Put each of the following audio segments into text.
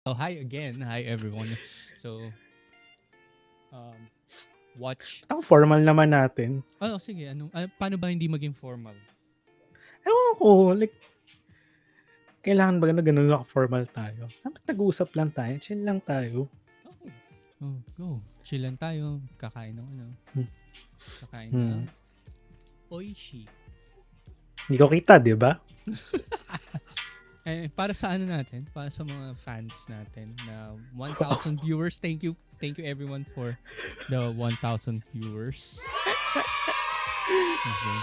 Oh, hi again. Hi, everyone. So, um, watch. Ang formal naman natin. Oh, sige. Paano ba hindi maging formal? Ewan ko, like, kailangan ba ganun formal tayo? Dapat nag-uusap lang tayo, chill lang tayo. Okay. Oh, go. Chillan tayo. Kakain ng ano. Hmm. Kakain ng Hmm. oishi. Hindi ko kita, di ba? Para sa ano natin, para sa mga fans natin na 1,000 viewers. Thank you. Thank you everyone for the 1,000 viewers. Okay.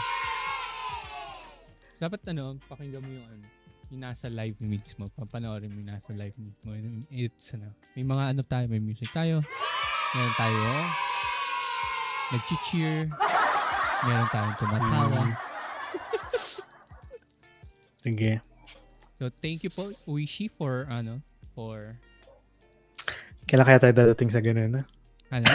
So, dapat pakinggan mo yung yung nasa live mismo. Papanoorin mo yung nasa live mismo. It's may mga tayo, may music tayo. Meron tayo nag-cheer. Meron tayong tumatawa. Sige. So, thank you po, Uishi, for Kailan kaya tayo dadating sa ganun, ha? ano?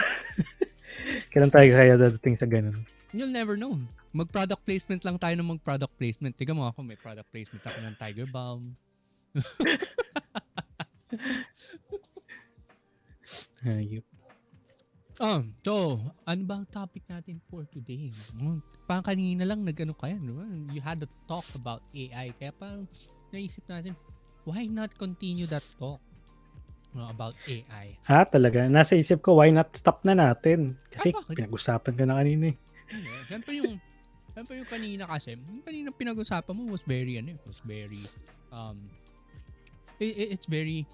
Kailan tayo kaya dadating sa ganun? You'll never know. Mag-product placement lang tayo ng mag-product placement. Tiga mo ako, may product placement ako ng Tiger Balm. Ayup. So, ano ba ang topic natin for today? Parang kanina lang nag-ano kaya, no? You had a talk about AI. Kaya parang naisip natin, why not continue that talk about AI? Talaga. Nasa isip ko, why not stop na natin? Kasi Bakit? pinag-usapan ko na kanina eh. Siyempre yung kanina kasi, yung kanina pinag-usapan mo was very, it's very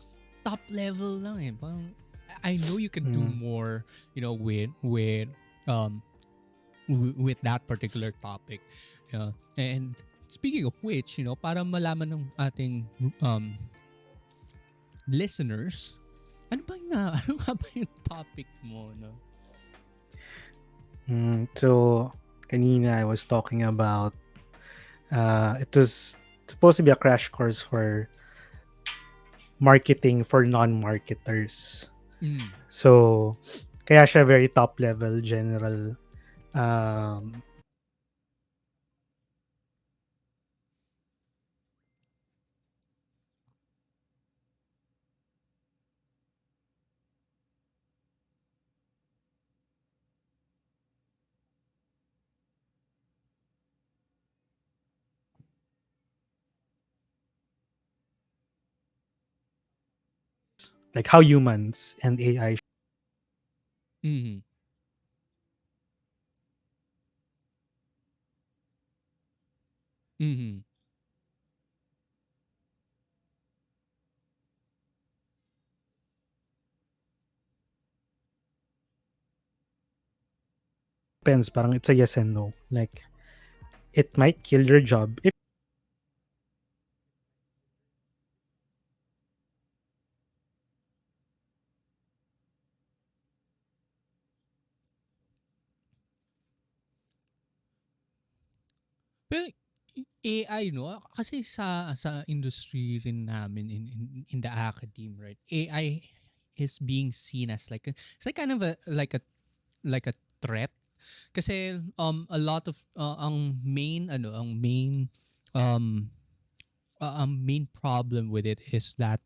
top level lang eh. Parang, I know you can do more, with that particular topic. And speaking of which, para malaman ng ating listeners, ano nga ba yung topic mo, no? So, kanina I was talking about it was supposed to be a crash course for marketing for non-marketers. So, kaya siya very top level general. Like how humans and AI Mm-hmm. Mm-hmm. depends, parang it's a yes and no. Like, it might kill your job if Pero AI, no? Kasi sa industry rin namin in the academe, right? AI is being seen as it's like kind of a threat. Kasi a lot of um ang main problem with it is that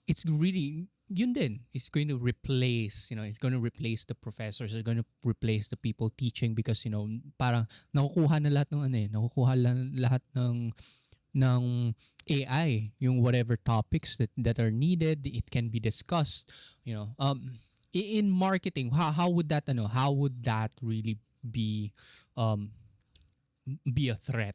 it's really yun din, it's going to replace, it's going to replace the professors, it's going to replace the people teaching because parang nakukuha na lahat ng nakukuha lahat ng AI, yung whatever topics that are needed, it can be discussed, in marketing. How would that how would that really um be a threat?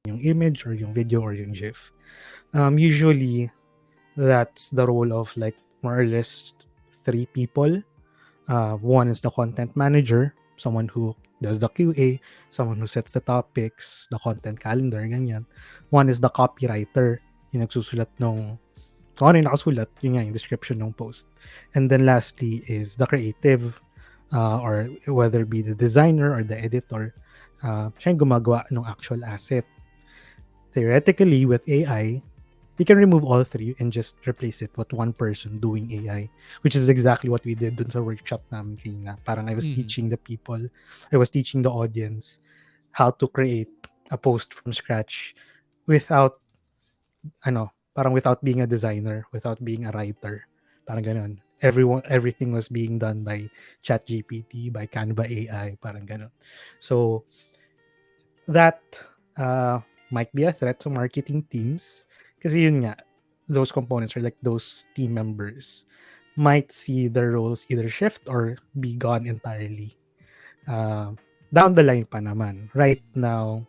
yung image or yung video or yung GIF. Usually, that's the role of like more or less 3 people. One is the content manager, someone who does the QA, someone who sets the topics, the content calendar, ganyan. One is the copywriter, yung nagsusulat nung kung ano yung nakasulat, yun nga yung description ng post. And then lastly is the creative, or whether be the designer or the editor, siya yung gumagawa ng actual asset. theoretically with AI, you can remove all three and just replace it with one person doing AI, which is exactly what we did dun sa workshop namin kanina. Parang I was Mm-hmm. teaching the people, I was teaching the audience how to create a post from scratch without, parang without being a designer, without being a writer. Parang ganun. Everything was being done by ChatGPT, by Canva AI, parang ganun. So, that uh, might be a threat to marketing teams kasi yun nga, those components or like those team members might see their roles either shift or be gone entirely. Uh, Down the line pa naman. Right now,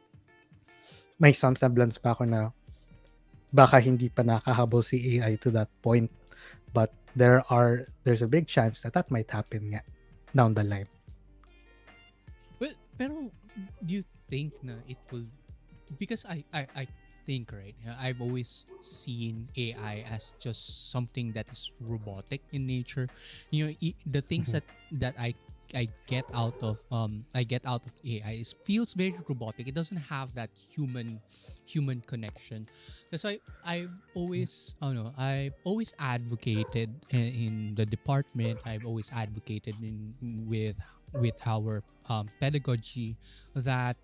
may some semblance pa ako na baka hindi pa nakahabol si AI to that point. But there's a big chance that that might happen nga down the line. Well, pero do you think na it will, because I think, right, I've always seen AI as just something that is robotic in nature. The things Mhm. that I get out of AI is feels very robotic. It doesn't have that human connection. That's why I've always advocated in the department. I've always advocated in with our pedagogy that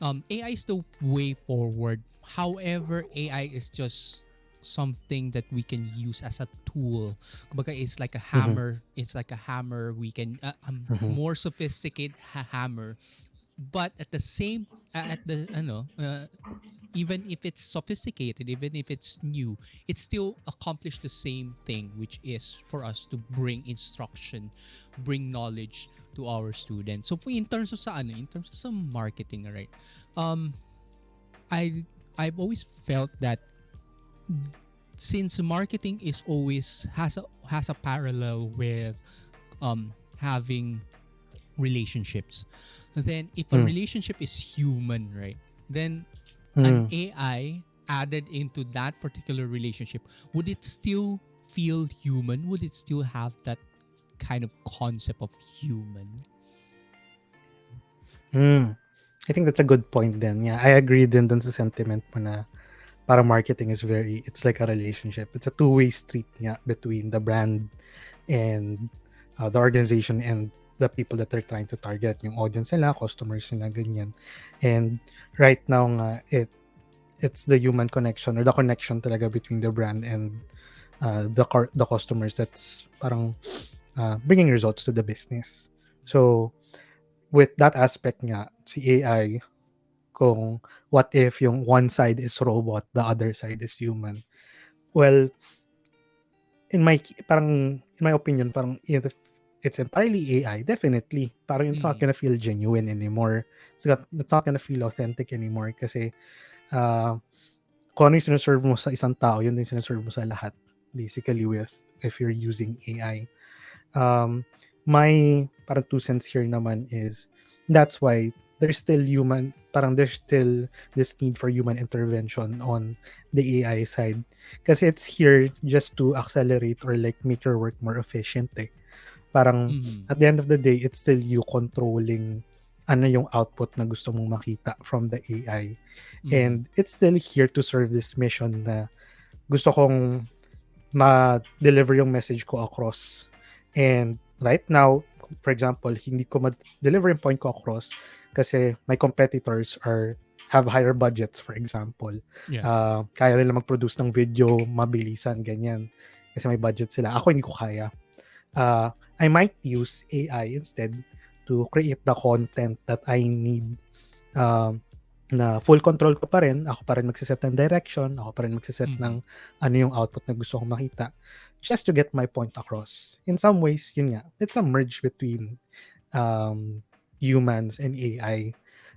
AI is the way forward. However, AI is just something that we can use as a tool. Kumbaga, it's like a Mhm. hammer. It's like a hammer. We can Mhm. more sophisticated hammer, but at the same at the even if it's sophisticated, even if it's new, it still accomplish the same thing, which is for us to bring instruction, bring knowledge to our students. So in terms of in terms of some marketing, right? Um, I I've always felt that since marketing is always has a parallel with having relationships, then if a Mm. relationship is human, right, then an Mm. AI added into that particular relationship, would it still feel human? Would it still have that kind of concept of human? Mm. I think that's a good point then. Yeah, I agree din dun sa sentiment mo na para marketing is it's like a relationship. It's a two-way street nga between the brand and the organization and the people that they're trying to target. Yung audience nila, customers nila, ganyan. And right now nga, it's the human connection or the connection talaga between the brand and the customers that's parang bringing results to the business. So, with that aspect nga, si AI, kung what if yung one side is robot, the other side is human. Well, in my in my opinion, parang if it's entirely AI, definitely, parang it's not Mm, gonna feel genuine anymore. It's not gonna feel authentic anymore kasi uh, kung ano yung sineserve mo sa isang tao, yun din sineserve mo sa lahat. Basically, with if you're using AI. My parang 2 cents here naman is that's why there's still this need for human intervention on the AI side kasi it's here just to accelerate or like make your work more efficient eh. Parang mm, at the end of the day it's still you controlling ano yung output na gusto mong makita from the AI, mm, and it's still here to serve this mission na gusto kong ma-deliver yung message ko across. And right now, for example, hindi ko ma-deliver yung point ko across kasi my competitors have higher budgets, for example. yeah. Kaya nila mag-produce ng video, mabilisan, ganyan. Kasi may budget sila. Ako hindi ko kaya. I might use AI instead to create the content that I need, um, na full control ko pa rin. Ako pa rin magsiset ng direction. Ako pa rin magsiset Mm, ng ano yung output na gusto kong makita. Just to get my point across. In some ways, yun nga, it's a merge between um, humans and AI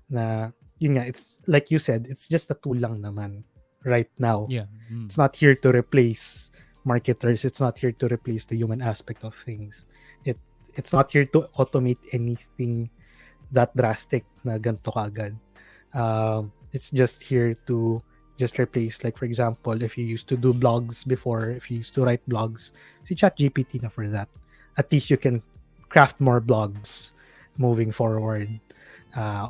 na, yun nga, it's like you said, it's just a tool lang naman right now. yeah. Mm, It's not here to replace marketers. It's not here to replace the human aspect of things. It it's not here to automate anything that drastic na ganito kagad. It's just here to just replace, like for example, if you used to do blogs before, if you used to write blogs, si ChatGPT na for that. At least you can craft more blogs moving forward.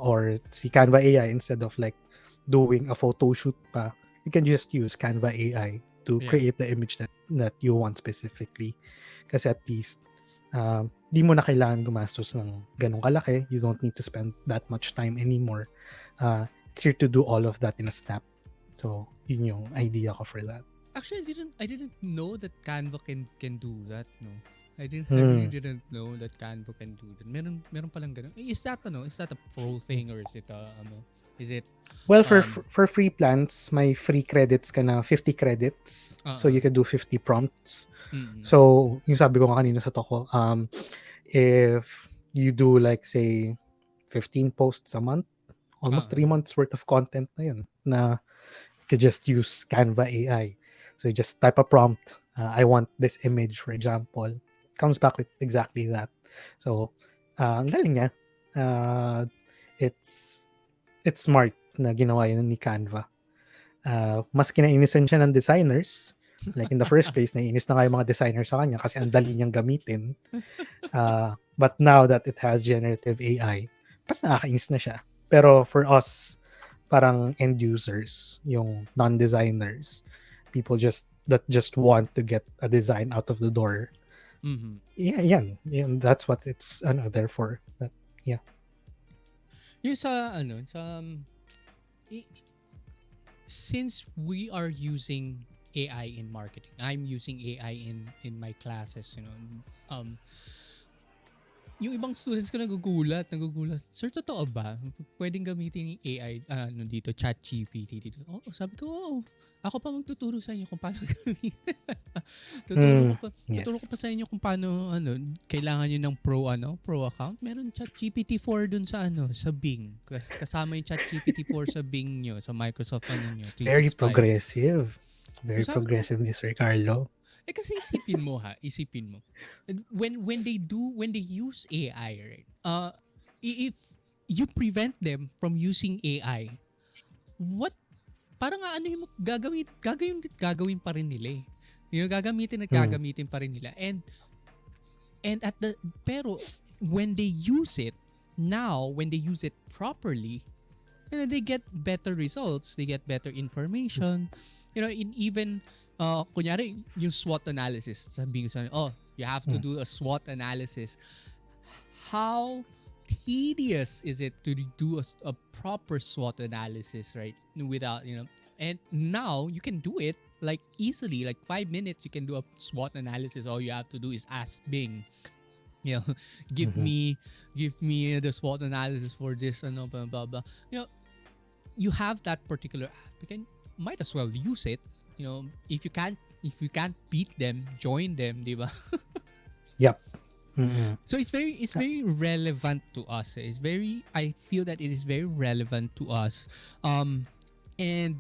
Or si Canva AI, instead of like doing a photo shoot pa, you can just use Canva AI to Yeah. create the image that you want specifically. Kasi at least, di mo na kailangan gumastos ng ganong kalaki. You don't need to spend that much time anymore. It's here to do all of that in a snap. So, yun yung idea ko for that. Actually, I didn't know that Canva can do that, no. I really Hmm. didn't know that Canva can do that. Meron palang ganun. Is that a pro thing or is it is it Well, um for free plans, may free credits ka na 50 credits. So, uh you can do 50 prompts. mm So, yung sabi ko nga kanina sa toko, if you do like say 15 posts a month, almost 3 months worth of content na yun na you could just use Canva AI. So you just type a prompt. I want this image, for example. Comes back with exactly that. So, ang galing niya. Uh, it's it's smart na ginawa yun ni Canva. Mas kinainisan siya ng designers. Like in the first place, naiinis na nga yung mga designers sa kanya kasi ang dali niyang gamitin. But now that it has generative AI, mas nakakainis na siya. Pero for us, parang end users, yung non-designers, people just want to get a design out of the door. mhm. Yeah, yan. That's what it's there for. Yeah. Yung sa i- since we are using AI in marketing, I'm using AI in my classes, um yung ibang students ko nagugulat. Sir, totoo ba? Pwedeng gamitin yung AI, dito, chat GPT dito. Oh, sabi ko, oh, ako pa magtuturo sa inyo kung paano gamitin. Tuturo ko Yes. pa sa inyo kung paano, kailangan nyo ng pro account. Meron chat GPT-4 dun sa Bing. Kasama yung chat GPT-4 sa Bing nyo, sa Microsoft, nyo, It's very 365. progressive. Very Sabi ko, progressive this Ricardo. kasi isipin mo. When they use AI, right? If you prevent them from using AI, what parang ano yung gagawin pa rin nila eh. Gagamitin at Hmm. gagamitin pa rin nila. And at the pero when they use it when they use it properly, they get better results, they get better information. Even kunyari yung SWOT analysis, sabihin ko sa you have to Hmm. do a SWOT analysis. How tedious is it to do a proper SWOT analysis, right? Without, and now you can do it like easily, like 5 minutes you can do a SWOT analysis. All you have to do is ask Bing, you know, give Mhm. me give me the SWOT analysis for this and blah blah blah. You have that particular aspect and might as well use it. If you can't beat them, join them, diba? Yep. Mm-mm. So it's very relevant to us. I feel that it is very relevant to us. And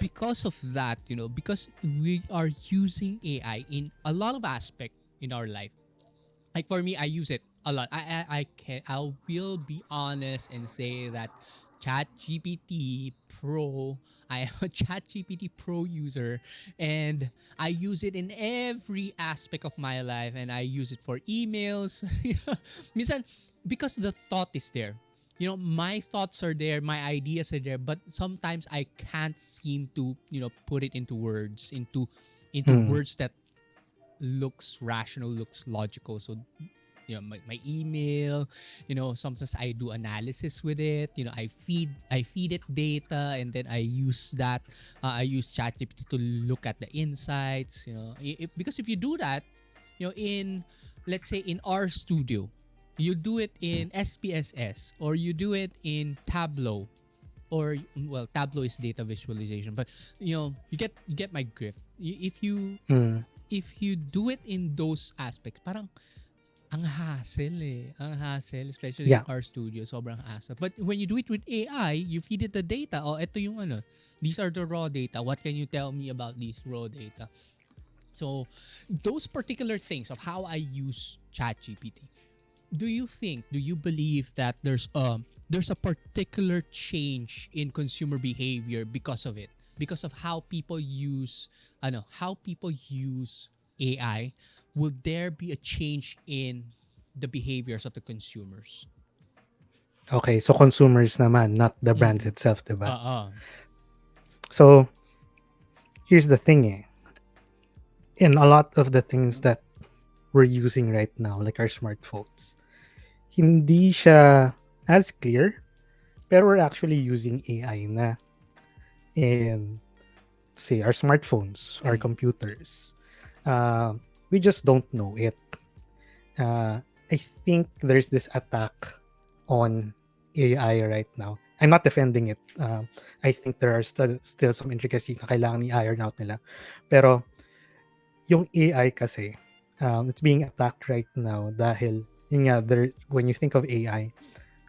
because of that, because we are using AI in a lot of aspect in our life. Like for me, I use it a lot. I will be honest and say that ChatGPT Pro. I am a ChatGPT Pro user, and I use it in every aspect of my life. And I use it for emails. Minsan, because the thought is there. My thoughts are there, my ideas are there, but sometimes I can't seem to, put it into words, into Mm. words that looks rational, looks logical. So, my email, sometimes I do analysis with it. I feed it data, and then I use that. I use ChatGPT to look at the insights. Because if you do that, in let's say in our studio, you do it in SPSS or you do it in Tableau, or well, Tableau is data visualization, but you get my grip. Mm. If you do it in those aspects, parang ang hassle eh. Ang hassle, especially in Yeah. our studio, sobrang hassle. But when you do it with AI, you feed it the data. Oh, ito yung these are the raw data. What can you tell me about these raw data? So, those particular things of how I use ChatGPT. Do you believe that there's a particular change in consumer behavior because of it? Because of how people use AI, will there be a change in the behaviors of the consumers? Okay, so consumers naman, not the brands Mm-mm. itself, 'di ba? Uh-uh. So, here's the thing, eh. In a lot of the things that we're using right now, like our smartphones, hindi siya as clear, pero we're actually using AI na in, say, our smartphones, our Mm. computers. Uh, we just don't know it. I think there's this attack on AI right now. I'm not defending it. I think there are still some intricacies na kailangan i-iron out nila. Pero yung AI kasi, it's being attacked right now dahil, yun nga, when you think of AI,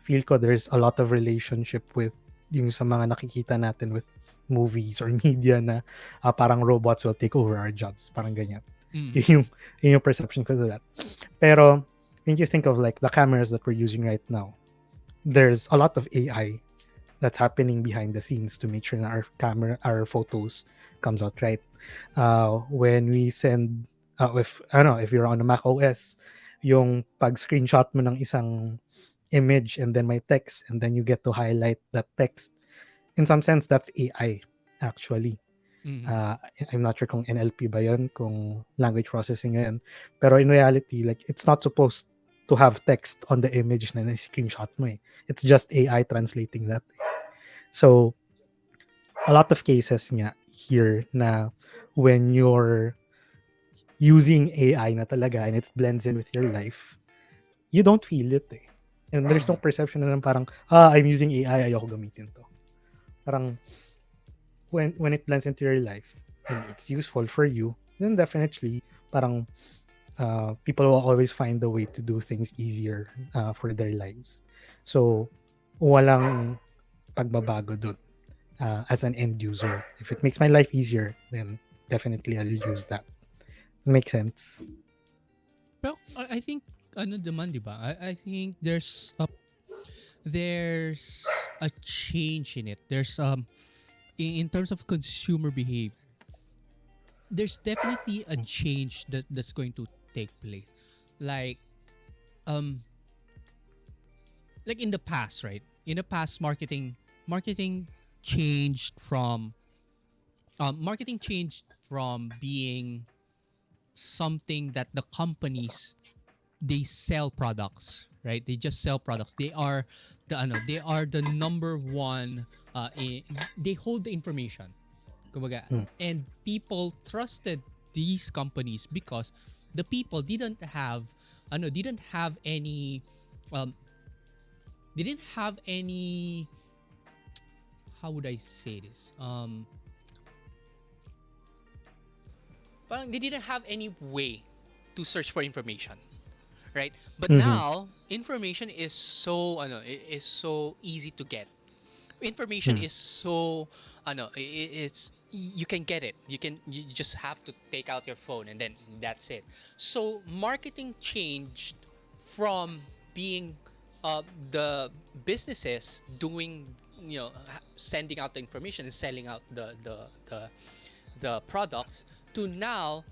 feel ko there's a lot of relationship with yung sa mga nakikita natin with movies or media na parang robots will take over our jobs. Parang ganyan. Mm. Yun yung perception ko to that. Pero when you think of like the cameras that we're using right now, there's a lot of AI that's happening behind the scenes to make sure that our photos comes out right. When we send, if I don't know, if you're on a Mac OS, yung pag screenshot mo ng isang image and then my text and then you get to highlight that text. In some sense, that's AI actually. Mm. Uh, I'm not sure kung NLP ba yun, kung language processing yun. Pero in reality, like, it's not supposed to have text on the image na screenshot mo eh. It's just AI translating that. So, a lot of cases nga here na when you're using AI na talaga and it blends in with your life, you don't feel it eh. And there's no Mm. perception na parang, I'm using AI, ayoko gamitin to. Parang, when it blends into your life and it's useful for you, then definitely, parang, people will always find a way to do things easier for their lives. So, walang pagbabago dun as an end user. If it makes my life easier, then definitely I'll use that. Makes sense. Pero I think ano naman, 'di ba? I think there's a change in it. There's in terms of consumer behavior, there's definitely a change that's going to take place. Like um like in the past, right? In the past, marketing changed from being something that the companies, they sell products, right? They just sell products. They are the number one, they hold the information. Kumbaga, Mm. and people trusted these companies because the people didn't have any um they didn't have any, how would I say this? Parang they didn't have any way to search for information, right? But Mm-hmm. now information is so is so easy to get. Information Mm. is so it's, you can get it. You just have to take out your phone and then that's it. So marketing changed from being the businesses doing, sending out the information and selling out the products, to now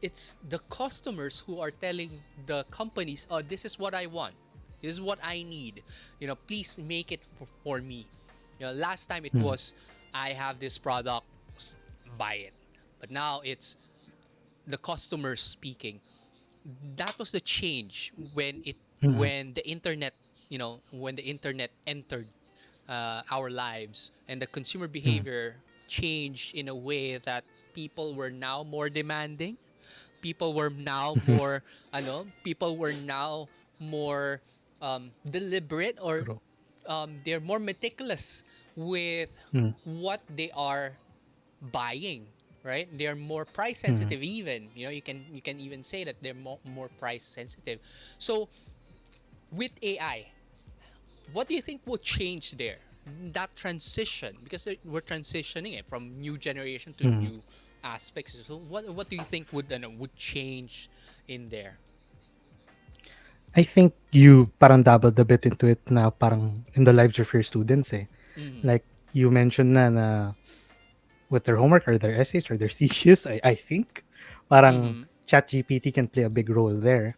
it's the customers who are telling the companies, oh, this is what I want, this is what I need, please make it for me. Last time it Mm. was, I have this product, buy it. But now it's the customers speaking. That was the change Mm. when the internet, when the internet entered our lives, and the consumer Mm. behavior changed in a way that people were now more demanding. People were now Mhm. more people were now more deliberate, or True. they're more meticulous with Mm. what they are buying, right? They're more price Mm. sensitive, even, you can even say that they're more price sensitive. So with AI, what do you think will change there, that transition? Because we're transitioning it from new generation to Mm. new aspects. So what do you think would change in there? I think you parang dabbled a bit into it na parang in the lives of your students eh. Mm. Like you mentioned na with their homework or their essays or their thesis, I think parang Mm-hmm. ChatGPT can play a big role there.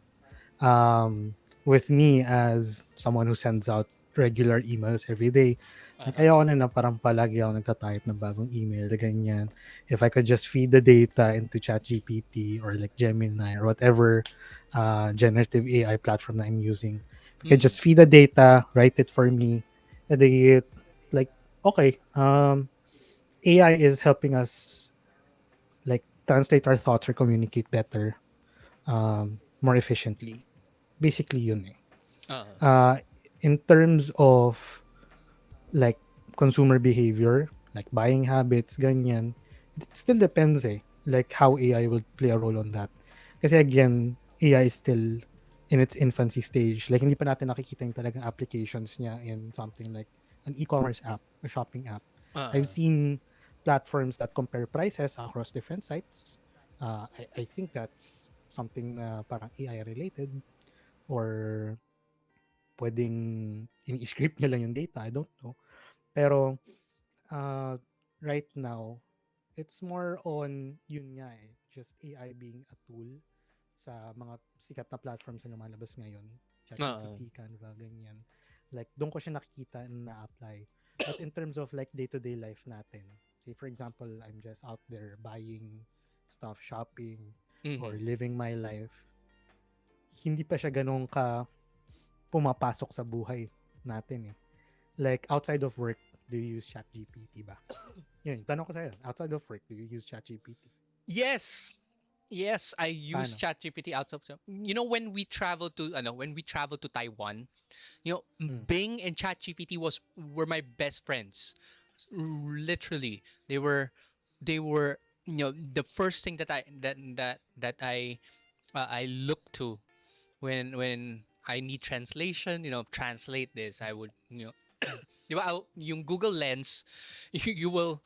With me as someone who sends out regular emails every day, Like Uh-huh. ayoko na parang palagi ako nagta-type ng bagong email, ganyan. If I could just feed the data into ChatGPT or like Gemini or whatever generative AI platform that I'm using, if I could Mm. just feed the data, write it for me, and they like okay, AI is helping us like translate our thoughts or communicate better, more efficiently. Basically, yun eh. Uh, Uh, in terms of like consumer behavior, like buying habits, ganyan, it still depends eh. Like how AI will play a role on that. Kasi again, AI is still in its infancy stage. Like hindi pa natin nakikita yung talagang applications niya in something like an e-commerce app, a shopping app. I've uh, seen platforms that compare prices across different sites. I think that's something na parang AI related or pwedeng in-script niya lang yung data. I don't know. Pero uh, right now, it's more on yun nga eh, just AI being a tool sa mga sikat na platforms na lumalabas ngayon. uh, ChatGPT, Canva, ganyan. Like, doon ko siya nakikita na na-apply. But in terms of like day-to-day life natin, say for example, I'm just out there buying stuff, shopping, or mm-hmm. living my life, hindi pa siya ganun ka pumapasok sa buhay natin eh. Like, outside of work, do you use ChatGPT ba? Yun, tanong ko sa'yo. Outside of work, do you use ChatGPT? Yes. Yes, I use Paano? ChatGPT outside. When we travel to Taiwan, Mm, Bing and ChatGPT were my best friends. Literally, they were the first thing that I look to when I need translation. Translate this. I would di ba, yung Google Lens, you will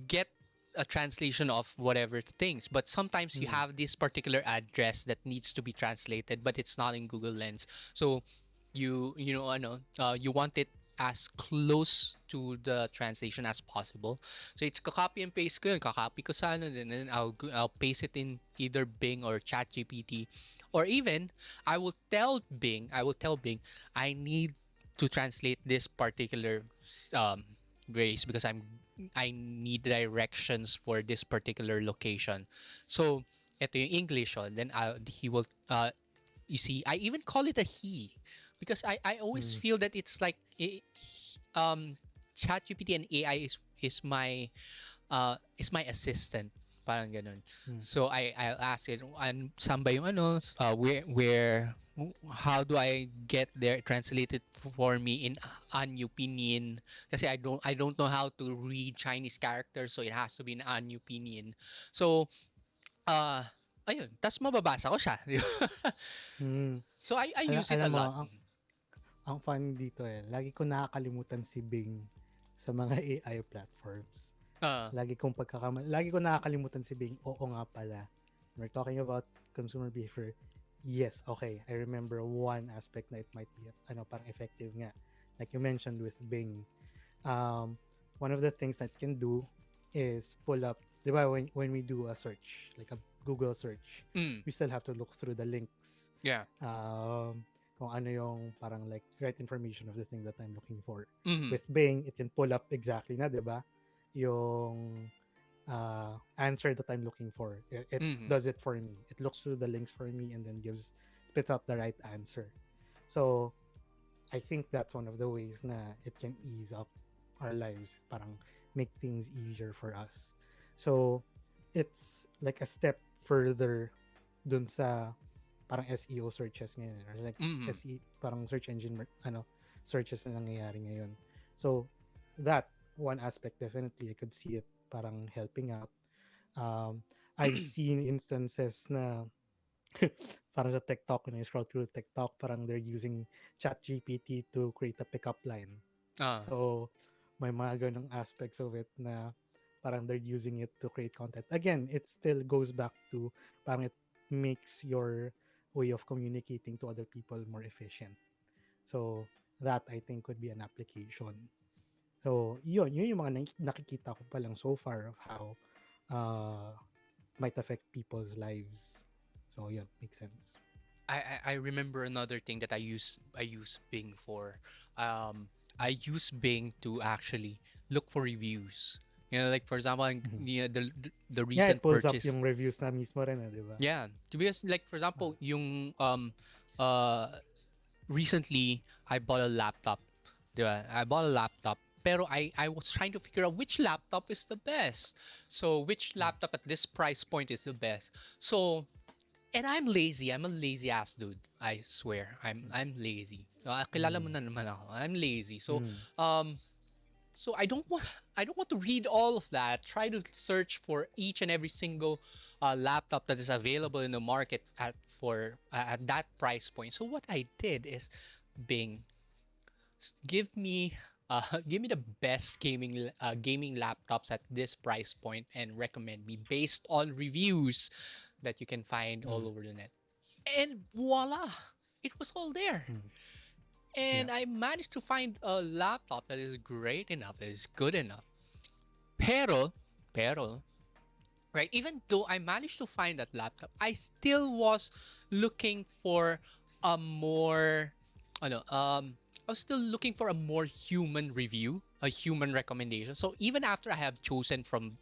get a translation of whatever things, but sometimes you mm, have this particular address that needs to be translated, but it's not in Google Lens. So you want it as close to the translation as possible. So it's copy and paste ko yun. Kakopy ko sa ano, and then I'll paste it in either Bing or ChatGPT. Or even I will tell Bing I need to translate this particular um race because I need directions for this particular location. So ito yung English, oh. Then he will you see, I even call it a he because I always mm, feel that it's like um ChatGPT and AI is my assistant, parang ganun. mm, So I'll ask it, saan ba yung ano, where how do I get there translated for me in Anyu Pinyin, kasi I don't know how to read Chinese characters, so it has to be in Anyu Pinyin. So uh ayun, tas mababasa ko siya. Di ba? mm. So I use it Alam a mo, lot. ang fun dito eh, lagi ko nakakalimutan si Bing sa mga AI platforms. Uh, Lagi ko nakakalimutan si Bing. Oo nga pala. We're talking about consumer behavior. Yes, okay. I remember one aspect na it might be parang effective nga. Like you mentioned with Bing. Um, one of the things that can do is pull up, di ba, when we do a search, like a Google search, mm, we still have to look through the links. yeah. Kung ano yung parang like right information of the thing that I'm looking for. Mm-hmm. With Bing, it can pull up exactly na, di ba? Yung answer that I'm looking for. It Mm-hmm. does it for me. It looks through the links for me and then spits out the right answer. So I think that's one of the ways na it can ease up our lives, parang make things easier for us. So it's like a step further dun sa parang SEO searches ngayon, or like Mm-hmm. parang search engine searches na nangyayari ngayon. So that one aspect, definitely I could see it parang helping out. um I've seen instances na parang sa TikTok, when I scroll through TikTok, parang they're using ChatGPT to create a pickup line. uh, So may mga ganong aspects of it na parang they're using it to create content. Again, it still goes back to parang it makes your way of communicating to other people more efficient. So that I think could be an application. So yun yung mga nakikita ko pa lang so far of how uh, might affect people's lives. So yun, makes sense. I remember another thing that I use Bing for. I use Bing to actually look for reviews. Like for example, Mhm. the Yeah, it recent pulls up purchase. yung reviews na mismo rin, di ba? Yeah, to be honest, like for Ah, example, yung uh recently I bought a laptop. Diba? I bought a laptop. Pero I was trying to figure out which laptop is the best. So which mm, laptop at this price point is the best. So and I'm lazy. I'm a lazy ass dude. I swear. I'm lazy. Kilala mo mm, na naman ako. I'm lazy. So mm, um I don't want I don't want to read all of that. Try to search for each and every single laptop that is available in the market at that price point. So what I did is Bing, give me give me the best gaming laptops at this price point and recommend me based on reviews that you can find all mm, over the net. And voila, it was all there. mm. Yeah. And I managed to find a laptop that is great enough, that is good enough. Pero, pero, right, even though I managed to find that laptop, I still was looking for a more, ano, I was still looking for a more human review, a human recommendation. So even after I have chosen from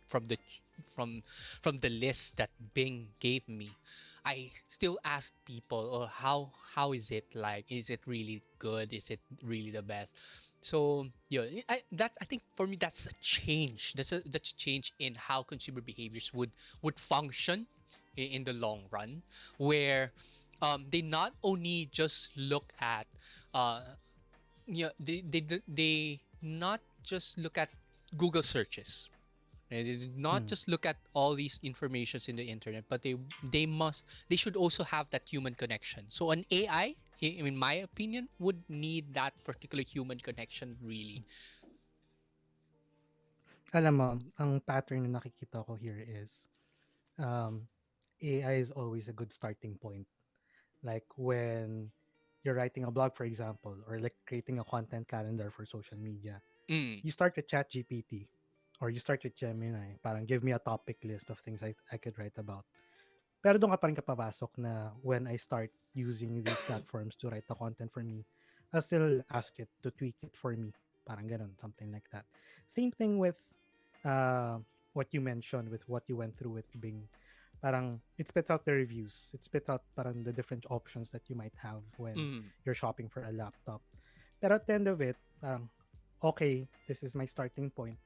from the list that Bing gave me, I still ask people, "Oh, how is it like? Is it really good? Is it really the best?" So yeah, I think for me that's a change. That's a change in how consumer behaviors would function in the long run, where they not only just look at uh they not just look at Google searches. Right? They did not Mm. just look at all these informations in the internet, but they should also have that human connection. So an AI, in my opinion, would need that particular human connection really. Alam mo, ang pattern na nakikita ko here is um, AI is always a good starting point. Like when you're writing a blog, for example, or like creating a content calendar for social media, Mm, you start with ChatGPT or you start with Gemini. Parang give me a topic list of things I could write about. Pero doon ka pa rin kapapasok na when I start using these platforms to write the content for me, I'll still ask it to tweak it for me. Parang ganun, something like that. Same thing with uh, what you mentioned with what you went through with Bing. Parang it spits out the reviews. It spits out parang the different options that you might have when mm, you're shopping for a laptop. Pero at the end of it, parang, okay, this is my starting point.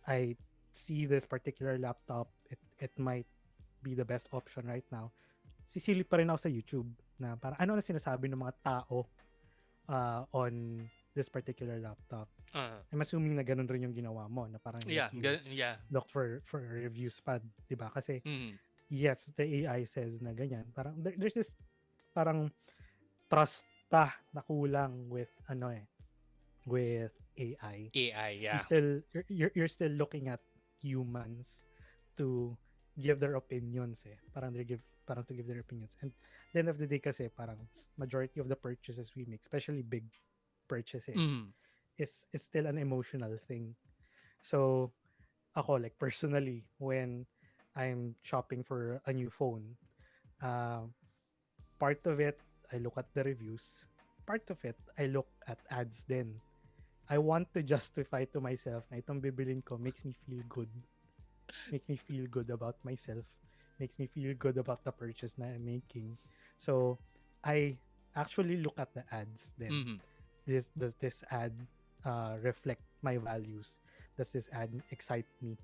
I see this particular laptop. It might be the best option right now. Sisilip pa rin ako sa YouTube na parang ano na sinasabi ng mga tao on this particular laptop. uh, I'm assuming na ganun rin yung ginawa mo na parang yeah, like you yeah. look for reviews pa, 'di ba? Kasi Mm, yes, the AI says na ganyan. Parang there's this parang trust pa na kulang with ano with AI. AI, You yeah. still you're still looking at humans to give their opinions Parang parang to give their opinions. And at the end of the day kasi parang majority of the purchases we make, especially big purchases, Mm, is still an emotional thing. So ako like personally when I'm shopping for a new phone, uh, part of it I look at the reviews. Part of it I look at ads then. I want to justify to myself na itong bibilin ko makes me feel good. Makes me feel good about myself. Makes me feel good about the purchase na I'm making. So, I actually look at the ads then. mm, Does this ad reflect my values? Does this ad excite me?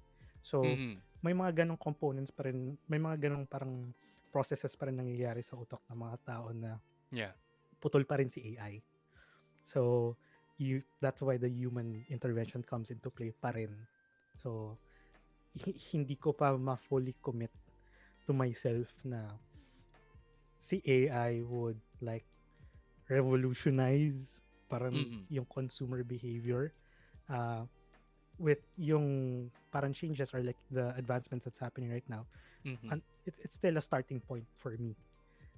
So, mm, may mga ganong components pa rin, may mga ganong parang processes pa rin nangyayari sa utak ng mga tao na yeah. putol pa rin si AI. So, that's why the human intervention comes into play pa rin. So, hindi ko pa ma-fully commit to myself na si AI would like revolutionize parang Mm, yung consumer behavior uh, with yung parang changes or like the advancements that's happening right now. mm. And it's still a starting point for me.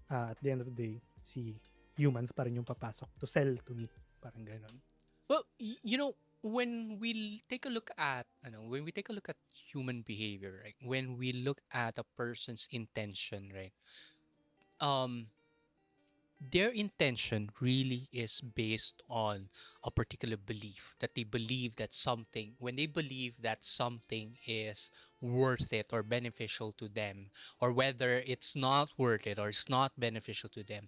At the end of the day, si humans pa rin yung papasok to sell to me. Parang ganon. Well, when we take a look at, when we take a look at human behavior, right? When we look at a person's intention, right? Um, their intention really is based on a particular belief, that they believe that something, when they believe that something is worth it or beneficial to them, or whether it's not worth it or it's not beneficial to them,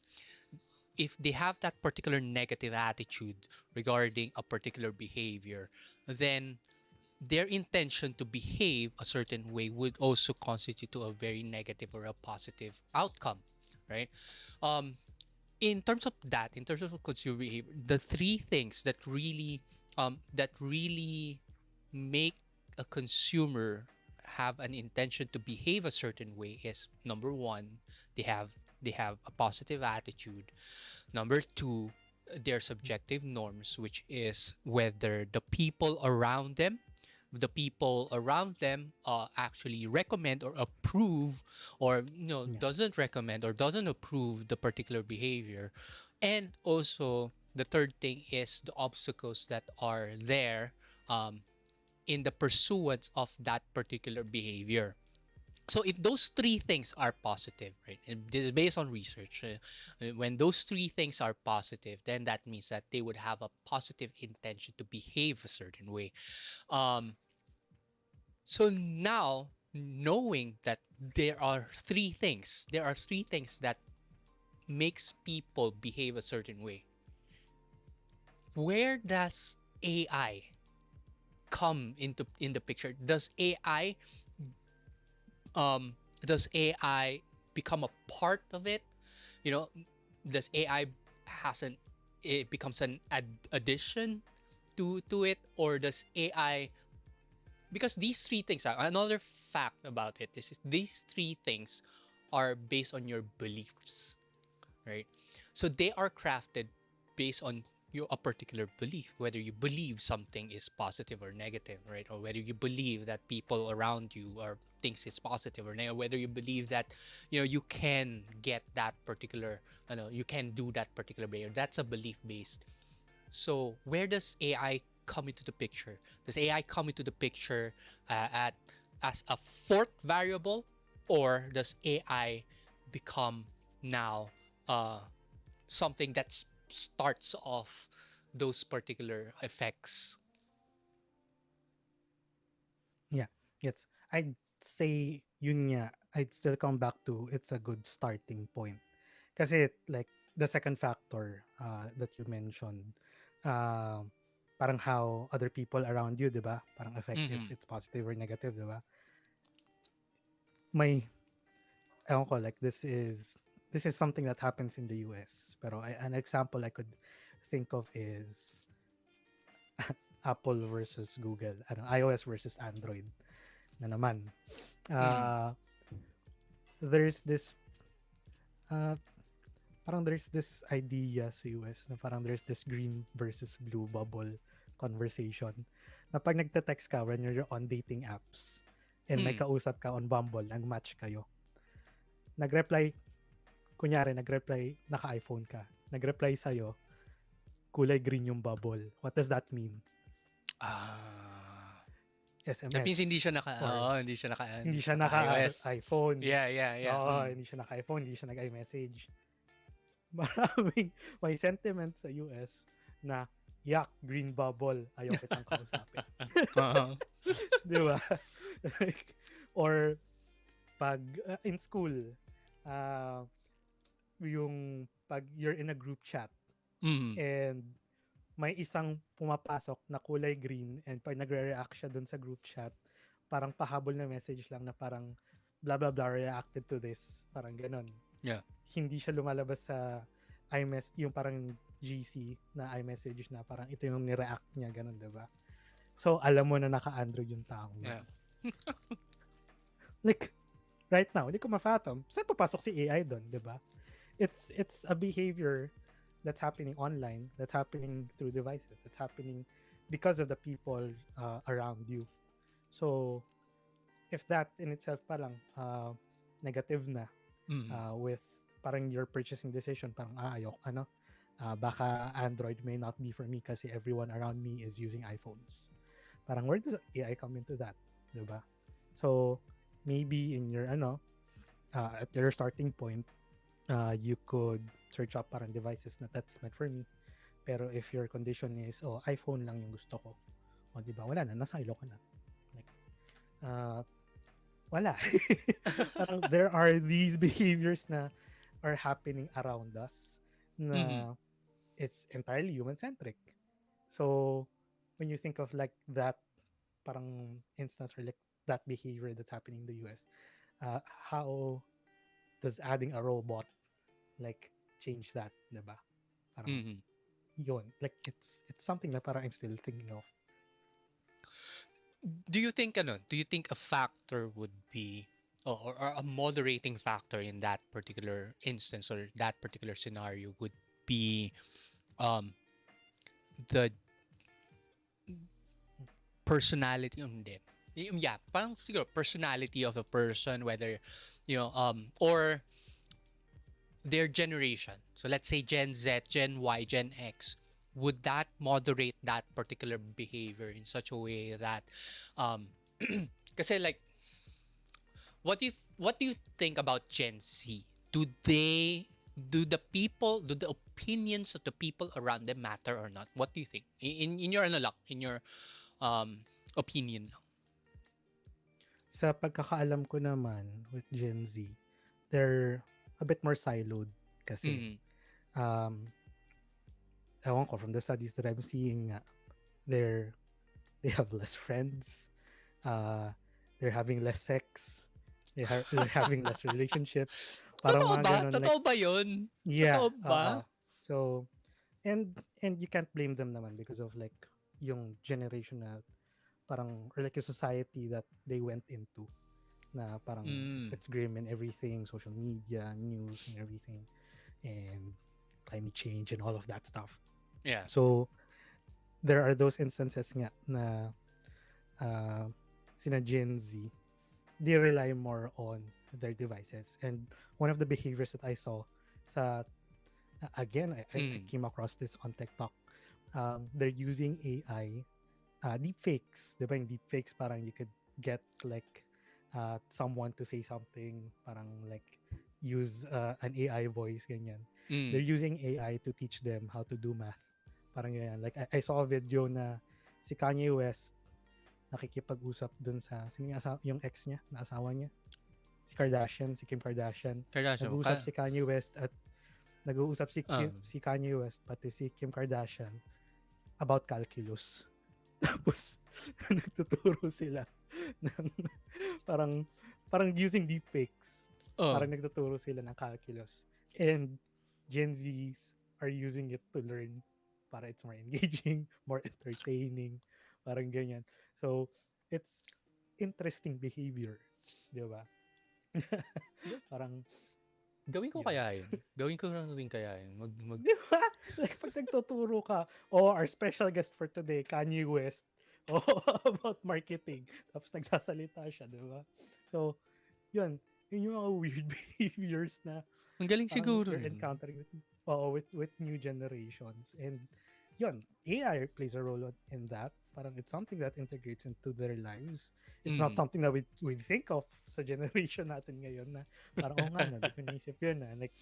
if they have that particular negative attitude regarding a particular behavior, then their intention to behave a certain way would also constitute to a very negative or a positive outcome, right? um in terms of that, in terms of consumer behavior, the three things that really make a consumer have an intention to behave a certain way is: number one, they have they have a positive attitude; number two, their subjective norms, which is whether the people around them actually recommend or approve, or Yeah. doesn't recommend or doesn't approve the particular behavior. And also the third thing is the obstacles that are there um, in the pursuance of that particular behavior. So if those three things are positive, right, and this is based on research, when those three things are positive, then that means that they would have a positive intention to behave a certain way. um, so now, knowing that there are three things that makes people behave a certain way, where does AI come into in the picture? Does AI become a part of it? You know, does AI has an it becomes an addition to it, or does AI, because these three things are another fact about it is these three things are based on your beliefs, right? So they are crafted based on your a particular belief, whether you believe something is positive or negative, right? Or whether you believe that people around you are thinks it's positive or negative, whether you believe that you can get that particular, you can do that particular behavior. That's a belief based. So where does AI come into the picture? Does AI come into the picture at as a fourth variable, or does AI become now uh, something that starts off those particular effects? Yeah. Yes. I'd say yun nga, I'd still come back to it's a good starting point. Kasi like the second factor that you mentioned, uh, parang how other people around you, 'di ba? Parang affect if Mm-hmm. it's positive or negative, 'di ba? May ewan ko, like this is something that happens in the US. Pero an example I could think of is Apple versus Google, ano, iOS versus Android na naman. Mm. Uh, there's this uh, parang there's this idea sa US na parang there's this green versus blue bubble conversation na pag nagte-text ka when you're on dating apps and may Mm. kausap ka on Bumble, nag-match kayo. Nag-reply, kunyari, naka-iPhone ka. Nag-reply sa'yo, kulay green yung bubble. What does that mean? Ah. That means SMS. Or hindi siya hindi siya naka-iOS. naka-iPhone. Yeah, yeah, yeah. Oo, Mm. hindi siya naka-iPhone, hindi siya nag-iMessage. Maraming may sentiment sa US na yak, green bubble, ayaw kitang kausapin. Uh-huh. Di ba? Like, or pag in school, uh, yung pag you're in a group chat Mm. and may isang pumapasok na kulay green and pag nagre-react siya dun sa group chat, parang pahabol na message lang na parang blah blah blah reacted to this. Parang ganon. Yeah. Hindi siya lumalabas sa yung parang GC na iMessage na parang ito yung ni-react niya, ganun, diba? So, alam mo na naka-Android yung taong yun. Yeah. Like, right now, hindi ko ma-fathom. Saan papasok si AI doon, diba? It's a behavior that's happening online, that's happening through devices, that's happening because of the people around you. So, if that in itself parang negative na Mm. with parang your purchasing decision, parang baka Android may not be for me kasi everyone around me is using iPhones. Parang where does AI come into that, diba? So maybe in your at your starting point, You could search up parang devices na that's meant for me. Pero if your condition is, iPhone lang yung gusto ko, di ba? Wala na, nasilo ka na. Like, wala. Parang there are these behaviors na are happening around us na it's entirely human-centric. So, when you think of like that parang instance or like that behavior that's happening in the US, how does adding a robot like change that, diba? Parang yun, like it's something that parang I'm still thinking of. Do you think a factor would be, or a moderating factor in that particular instance or that particular scenario would be the personality, hindi. Yeah, parang siguro personality of the person, whether or their generation. So let's say Gen Z, Gen Y, Gen X. Would that moderate that particular behavior in such a way that kasi like what do you think about Gen Z? Do the opinions of the people around them matter or not? What do you think? In your opinion lang. Sa pagkakaalam ko naman with Gen Z, they're a bit more siloed kasi. Ewan ko, from the studies that I'm seeing, they have less friends, they're having less sex, they're having less relationships. Parang Totoo mga ba? ganun, Totoo like, ba yun? yeah, Totoo ba? So, and you can't blame them naman because of like yung generation na parang, or like a society that they went into na parang it's grim and everything, social media, news and everything, and climate change and all of that stuff. Yeah. So, there are those instances nga na sina Gen Z, they rely more on their devices. And one of the behaviors that I saw again, I came across this on TikTok. They're using AI, deepfakes. Diba yung deepfakes, parang you could get like someone to say something, parang like use an AI voice, ganyan. They're using AI to teach them how to do math. Parang ganyan. Like, I saw a video na si Kanye West nakikipag-usap dun sa yung ex niya, na asawa niya. Si Kim Kardashian. Nag-uusap si Kanye West at nag-uusap si Kanye West pati si Kim Kardashian about calculus. Tapos nagtuturo sila ng parang using deepfakes. Parang nagtuturo sila ng calculus. And Gen Zs are using it to learn para it's more engaging, more entertaining, parang ganyan. So, it's interesting behavior, di ba? Parang Gawin ko kaya yun? Gawin ko na rin kaya yun? Di ba? Like, pag nagtuturo ka, our special guest for today, Kanye West, about marketing. Tapos nagsasalita siya, di ba? So, yun yung mga weird behaviors na Ang galing parang siguro we're nun. encountering with new generations. And yun, AI plays a role in that. Parang it's something that integrates into their lives. It's not something that we think of sa generation natin ngayon na parang, nga, no, di ko naisip yun na. Like,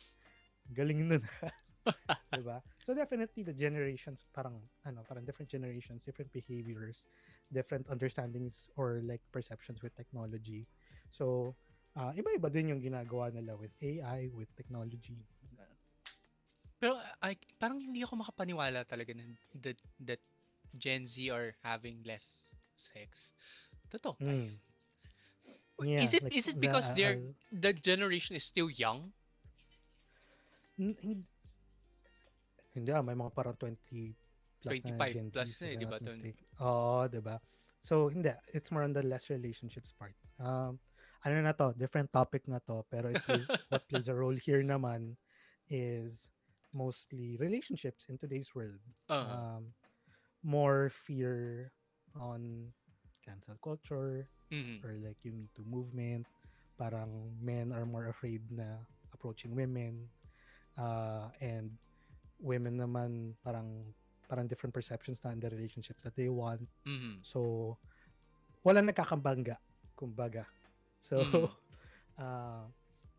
galing nun. Diba? So definitely the generations, parang different generations, different behaviors, different understandings or like perceptions with technology. So, iba-iba din yung ginagawa nila with AI, with technology. Pero parang hindi ako makapaniwala talaga na that Gen Z are having less sex. Totoo ba yun? Yeah, Is it because the generation is still young? Hindi, may mga parang 20 plus na 25 Gen plus Z, na, if di I'm ba? not mistaken. Diba? So, hindi. It's more on the less relationships part. Ano na to? Different topic na to. Pero what plays a role here naman is mostly relationships in today's world. More fear on cancel culture or like yung Me Too movement. Parang men are more afraid na approaching women. And women naman parang different perceptions na in the relationships that they want. So, walang nagkakabangga, kumbaga. So,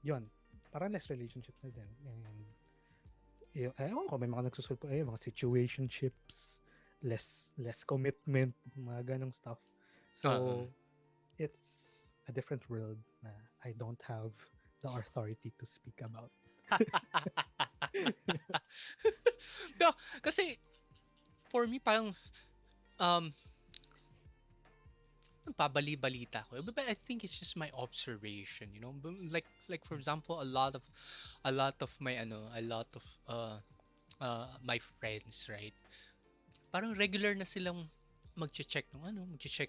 yun. parang less relationships na din. And ewan ko, may mga nagsusulpo, mga situationships, less commitment, mga ganong stuff. Uh-uh. So, it's a different world na I don't have the authority to speak about. No, kasi for me parang um pabali-balita ko. But I think it's just my observation, you know. Like for example, a lot of my friends, right? Parang regular na silang magche-check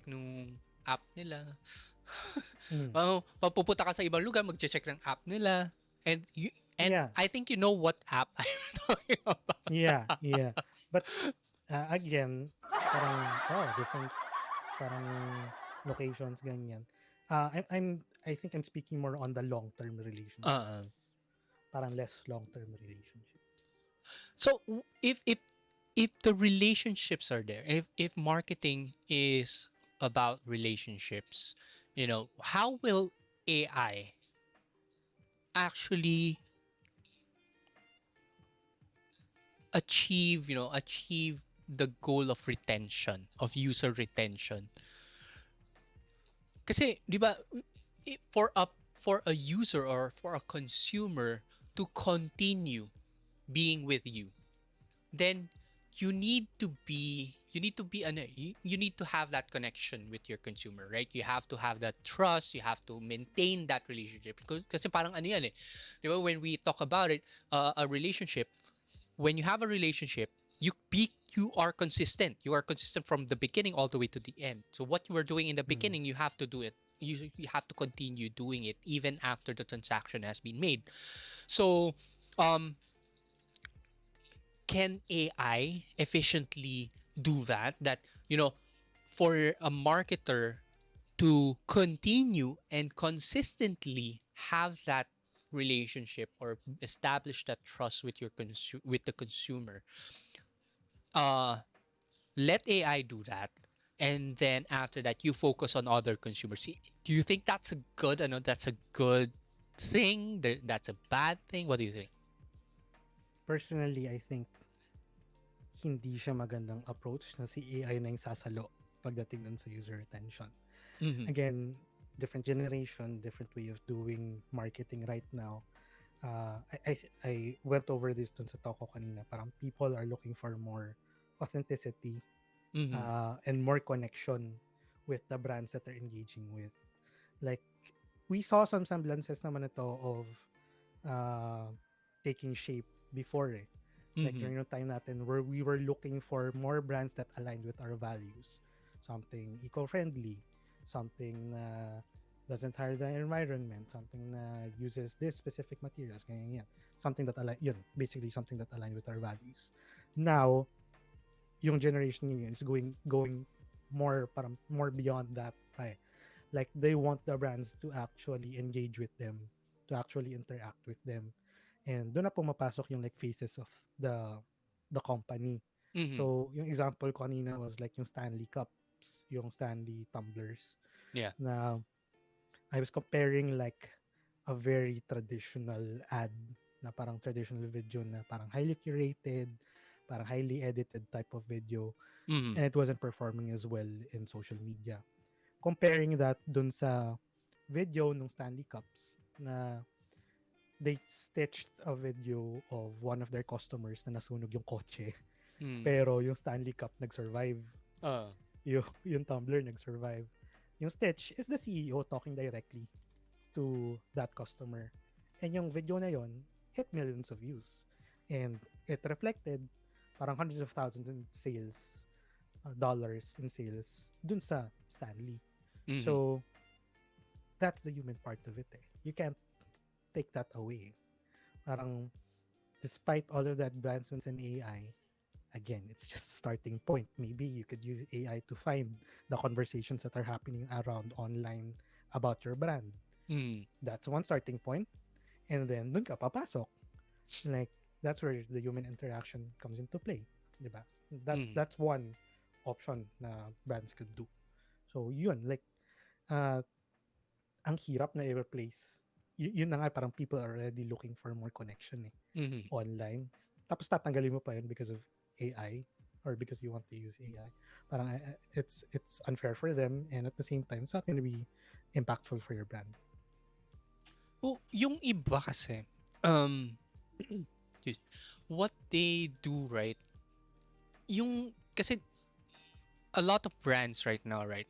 nung app nila. Mm. Papupunta ka sa ibang lugar, magche-check ng app nila. And Yeah, I think you know what app I'm talking about. yeah. But again, parang different parang locations ganyan. I think I'm speaking more on the long-term Uh, relationships. Parang less long-term relationships. so if the relationships are there, if marketing is about relationships, you know, how will AI actually achieve the goal of retention, of user retention? Kasi, di ba, for a user or for a consumer to continue being with you, then you need to have that connection with your consumer, right? You have to have that trust, you have to maintain that relationship. Kasi parang ano yan eh. Di ba, when we talk about it, a relationship, when you have a relationship, you are consistent. You are consistent from the beginning all the way to the end. So what you were doing in the Mm. beginning, you have to do it. You have to continue doing it even after the transaction has been made. So, um, can AI efficiently do that? That, you know, for a marketer to continue and consistently have that relationship or establish that trust with with the consumer, uh let AI do that, and then after that you focus on other consumers. Do you think that's a good, I know that's a good thing, that's a bad thing? What do you think? Personally, I think hindi siya magandang approach na si AI na yung sasalo pagdating dun sa user retention. Mm-hmm. Again, different generation, different way of doing marketing right now. I went over this dun sa talk ko kanina. Parang people are looking for more authenticity Mm-hmm. and more connection with the brands that they're engaging with. Like, we saw some semblances naman ito of uh, taking shape before eh. Like Mm-hmm. during the time natin where we were looking for more brands that aligned with our values. Something eco-friendly, something doesn't harm the environment, something that uses this specific materials, ganyan yan. Something that basically something that aligned with our values. Now, yung generation ngayon is going more parang more beyond that. Like they want the brands to actually engage with them, to actually interact with them. And doon na pumapasok yung like faces of the company. Mm-hmm. So, yung example ko kanina was like yung Stanley Cups, yung Stanley tumblers. Yeah. Na I was comparing like a very traditional ad na parang traditional video na parang highly curated, parang highly edited type of video, Mm-hmm. and it wasn't performing as well in social media. Comparing that dun sa video ng Stanley Cups na they stitched a video of one of their customers na nasunog yung kotse. Mm. Pero yung Stanley Cup nag-survive. Uh, Yung tumbler nag-survive. Yung Stitch is the CEO talking directly to that customer. And yung video na yon hit millions of views. And it reflected parang hundreds of thousands in sales, dollars in sales dun sa Stanley. mm-hmm. So, that's the human part of it eh. You can't take that away. Parang, despite all of the advancements in AI, again, it's just a starting point. Maybe you could use AI to find the conversations that are happening around online about your brand. Mm-hmm. That's one starting point. And then, dun ka papasok. Like, that's where the human interaction comes into play. Diba? Mm-hmm. That's one option na brands could do. So, yun. Like, uh, ang hirap na i-replace yun na nga, parang people are already looking for more connection Mhm. online. Tapos tatanggalin mo pa yun because of AI or because you want to use AI. Parang it's unfair for them, and at the same time, it's not gonna be impactful for your brand. Oh, yung iba kasi, um, excuse- what they do, right? Yung, kasi a lot of brands right now, right?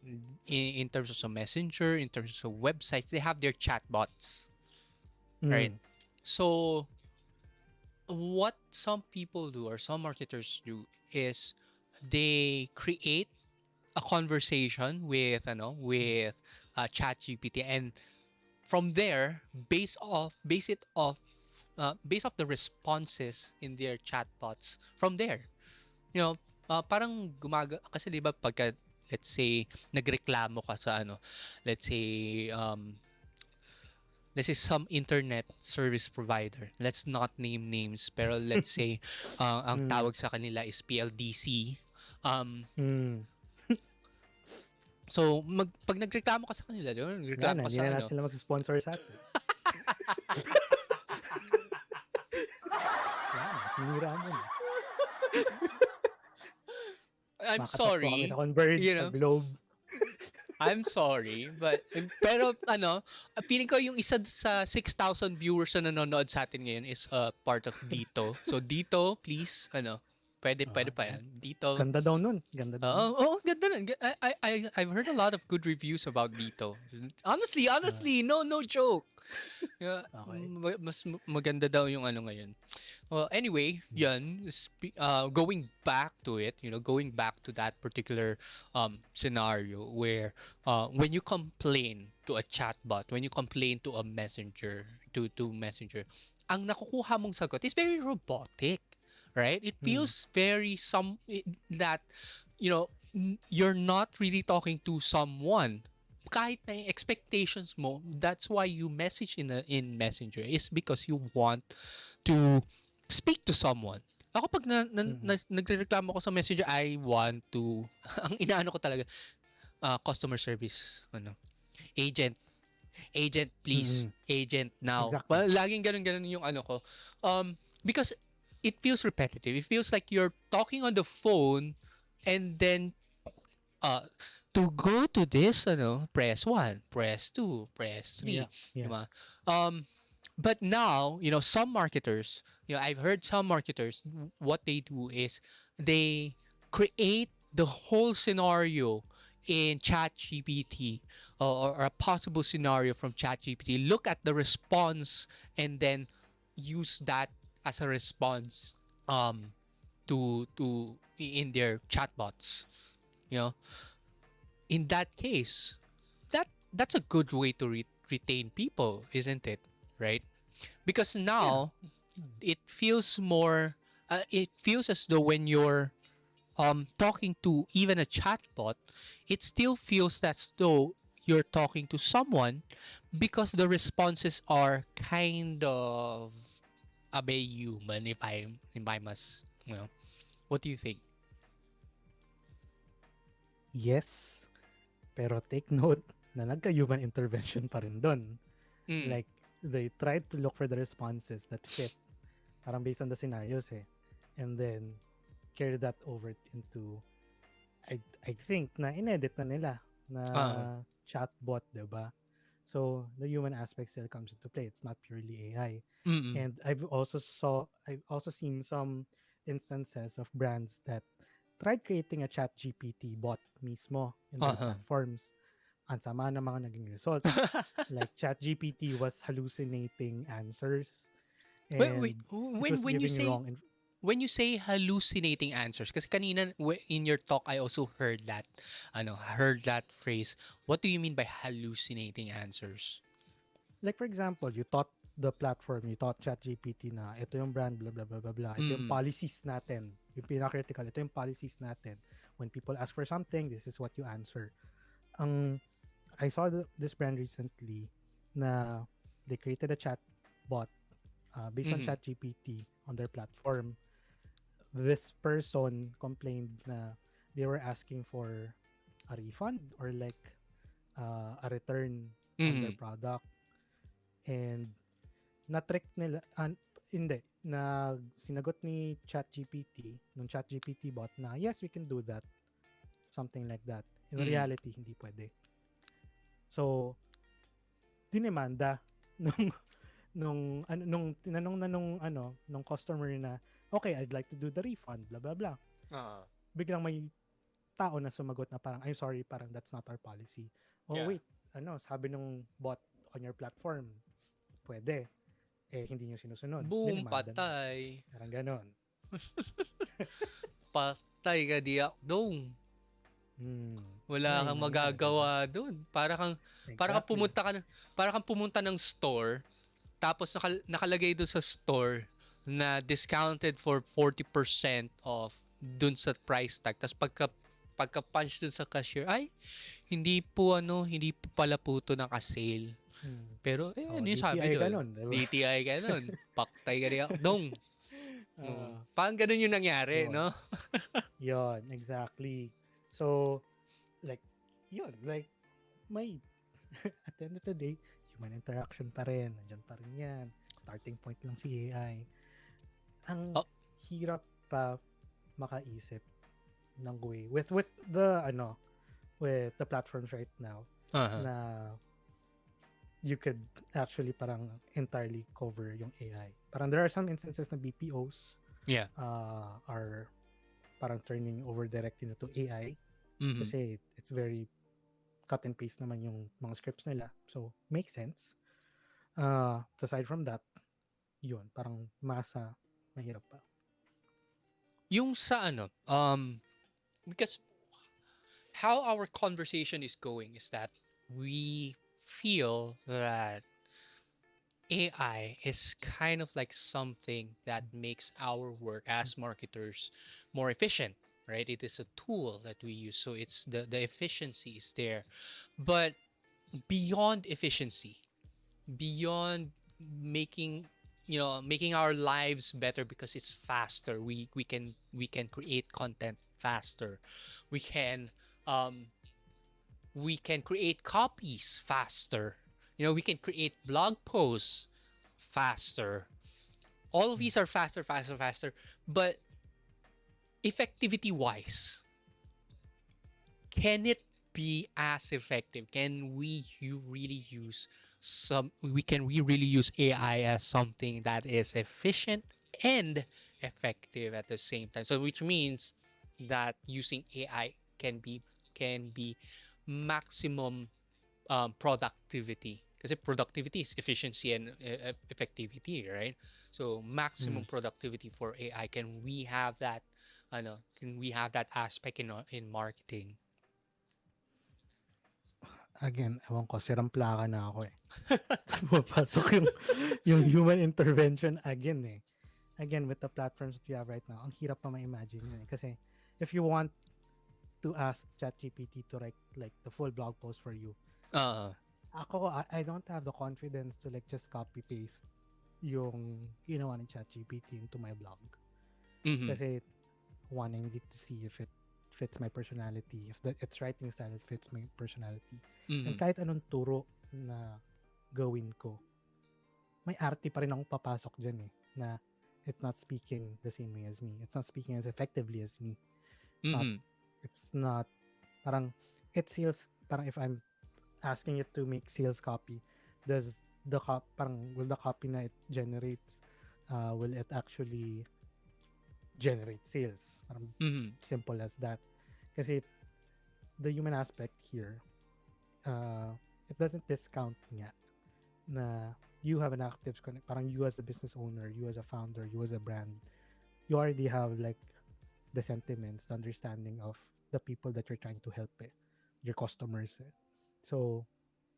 In terms of some messenger, in terms of websites, they have their chatbots, right? Mm. So what some people do or some marketers do is they create a conversation with ChatGPT, and from there, based off the responses in their chatbots, from there, you know, parang kasi 'di ba pagka, let's say, nagreklamo ka sa let's say some internet service provider. Let's not name names, pero let's say ang Mm. tawag sa kanila is PLDC. Um Mm. so pag nagreklamo ka sa kanila, Wala nagreklamo na, ka hindi sa na natin sila mag-sponsor sa atin. Wala na, sinira mo na. I'm Makatok po kami sa sorry, Converge, you sa know. Globe. I'm sorry, pero feeling ko yung isa sa 6,000 viewers na nanonood sa atin ngayon is part of Dito. So Dito, please, pwede pa yan. Dito. Ganda daw nun. Ganda daw nun. Ganda nun. I've heard a lot of good reviews about Dito. Ah, Honestly, no joke. Yeah, okay. mas maganda daw yung ngayon. Well, anyway, Mm. yan, going back to it, going back to that particular scenario where when you complain to a chatbot, when you complain to a messenger, to messenger, ang nakukuha mong sagot is very robotic, right? It Mm. feels very that, you're not really talking to someone. Kahit na yung expectations mo, that's why you message in Messenger, is because you want to speak to someone. Ako pag Mm. nagrereklamo ko sa Messenger, I want to ang inaano ko talaga, customer service, agent, please, Mm. agent now. Exactly. Well, laging ganun yung ko. Because it feels repetitive. It feels like you're talking on the phone, and then uh to go to this, press 1, press 2, press 3, Yeah. Yeah. diba? But now, some marketers, I've heard some marketers, what they do is they create the whole scenario in ChatGPT, or a possible scenario from ChatGPT, look at the response, and then use that as a response to in their chatbots. You know, in that case, that's a good way to retain people, isn't it? Right? Because Yeah. now it feels more. It feels as though when you're talking to even a chatbot, it still feels as though you're talking to someone, because the responses are kind of a bit human. If I must, what do you think? Yes. Pero take note na nagka-human intervention pa rin dun. Mm. Like, they tried to look for the responses that fit. Parang based on the scenarios And then, carry that over into, I think, na inedit na nila na Uh, chatbot, diba? So, the human aspect still comes into play. It's not purely AI. mm. And I've also seen some instances of brands that tried creating a chat GPT bot mismo in their Uh-huh. platforms. Ang sama ng mga naging results. Like chat GPT was hallucinating answers Wait. and it When was when you giving say wrong when you say hallucinating answers, kasi kanina in your talk I also heard that, heard that phrase. What do you mean by hallucinating answers? like for example, you taught ChatGPT na ito yung brand, blah, blah, blah, blah, blah. Ito yung Mm. policies natin. Yung pinaka-critical, ito yung policies natin. When people ask for something, this is what you answer. Ang I saw this brand recently na they created a chat bot based on Mm-hmm. ChatGPT on their platform. This person complained na they were asking for a refund or like a return on their Mm-hmm. product. And na-trick nila, hindi, na sinagot ni ChatGPT, nung ChatGPT bot na, yes, we can do that. Something like that. In reality, hindi pwede. So, dinemanda nung tinanong na nung customer na, okay, I'd like to do the refund, blah blah blah. Biglang may tao na sumagot na parang, I'm sorry, parang that's not our policy. Oh wait, sabi nung bot on your platform, pwede. Hindi nyo sinusunod. Boom, Dinemanda na. patay. Parang ganon. Patay ka diak dong. Wala kang Nangyari, magagawa doon. Para kang exactly. pumunta ng store, tapos nakalagay doon sa store na discounted for 40% off doon sa price tag. Tapos pagka-punch doon sa cashier, ay, hindi po pala po ito naka-sale. Pero, ano yung sabi DTI doon? ganon, diba? DTI ganon. Paktay ka rin dong. Parang ganun yung nangyari, Yun. no? Yun, exactly. So, like, may, at the end of the day, human interaction pa rin. Nandiyan pa rin yan. Starting point lang si AI. Ang hirap pa makaisip ng way with the platforms right now na you could actually parang entirely cover yung AI. Parang there are some instances na BPOs are parang turning over directly into AI kasi it's very cut and paste naman yung mga scripts nila. So, makes sense. Aside from that, yun, parang mahirap pa. Yung sa because how our conversation is going is that we feel that AI is kind of like something that makes our work as marketers more efficient, right? It is a tool that we use, so it's the efficiency is there. But beyond efficiency, beyond making making our lives better because it's faster, we can create content faster, we can create copies faster, we can create blog posts faster. All of these are faster, but effectivity wise, can it be as effective? Can we really use AI as something that is efficient and effective at the same time? So which means that using AI can be maximum productivity, kasi productivity is efficiency and effectivity, right? So maximum productivity for AI, can we have that aspect in marketing? Again, ewan ko, sirang plaka na ako eh. Pumapasok yung human intervention again eh. Again, with the platforms that we have right now, ang hirap pa ma-imagine yun eh. Kasi if you want to ask ChatGPT to write like the full blog post for you, I don't have the confidence to like just copy paste yung ginawa ng ChatGPT into my blog. Kasi one, I need to see if it fits my personality, if its writing style fits my personality. And kahit anong turo na gawin ko, may arte pa rin akong papasok dyan eh, na it's not speaking the same way as me. It's not speaking as effectively as me. It's not, parang, it's sales, parang if I'm asking it to make sales copy, does will the copy na it generates, will it actually generate sales? Parang simple as that. Kasi the human aspect here, it doesn't discount nga na you have an active connect. Parang you as a business owner, you as a founder, you as a brand, you already have like the sentiments, the understanding of the people that you're trying to help eh, your customers eh. So,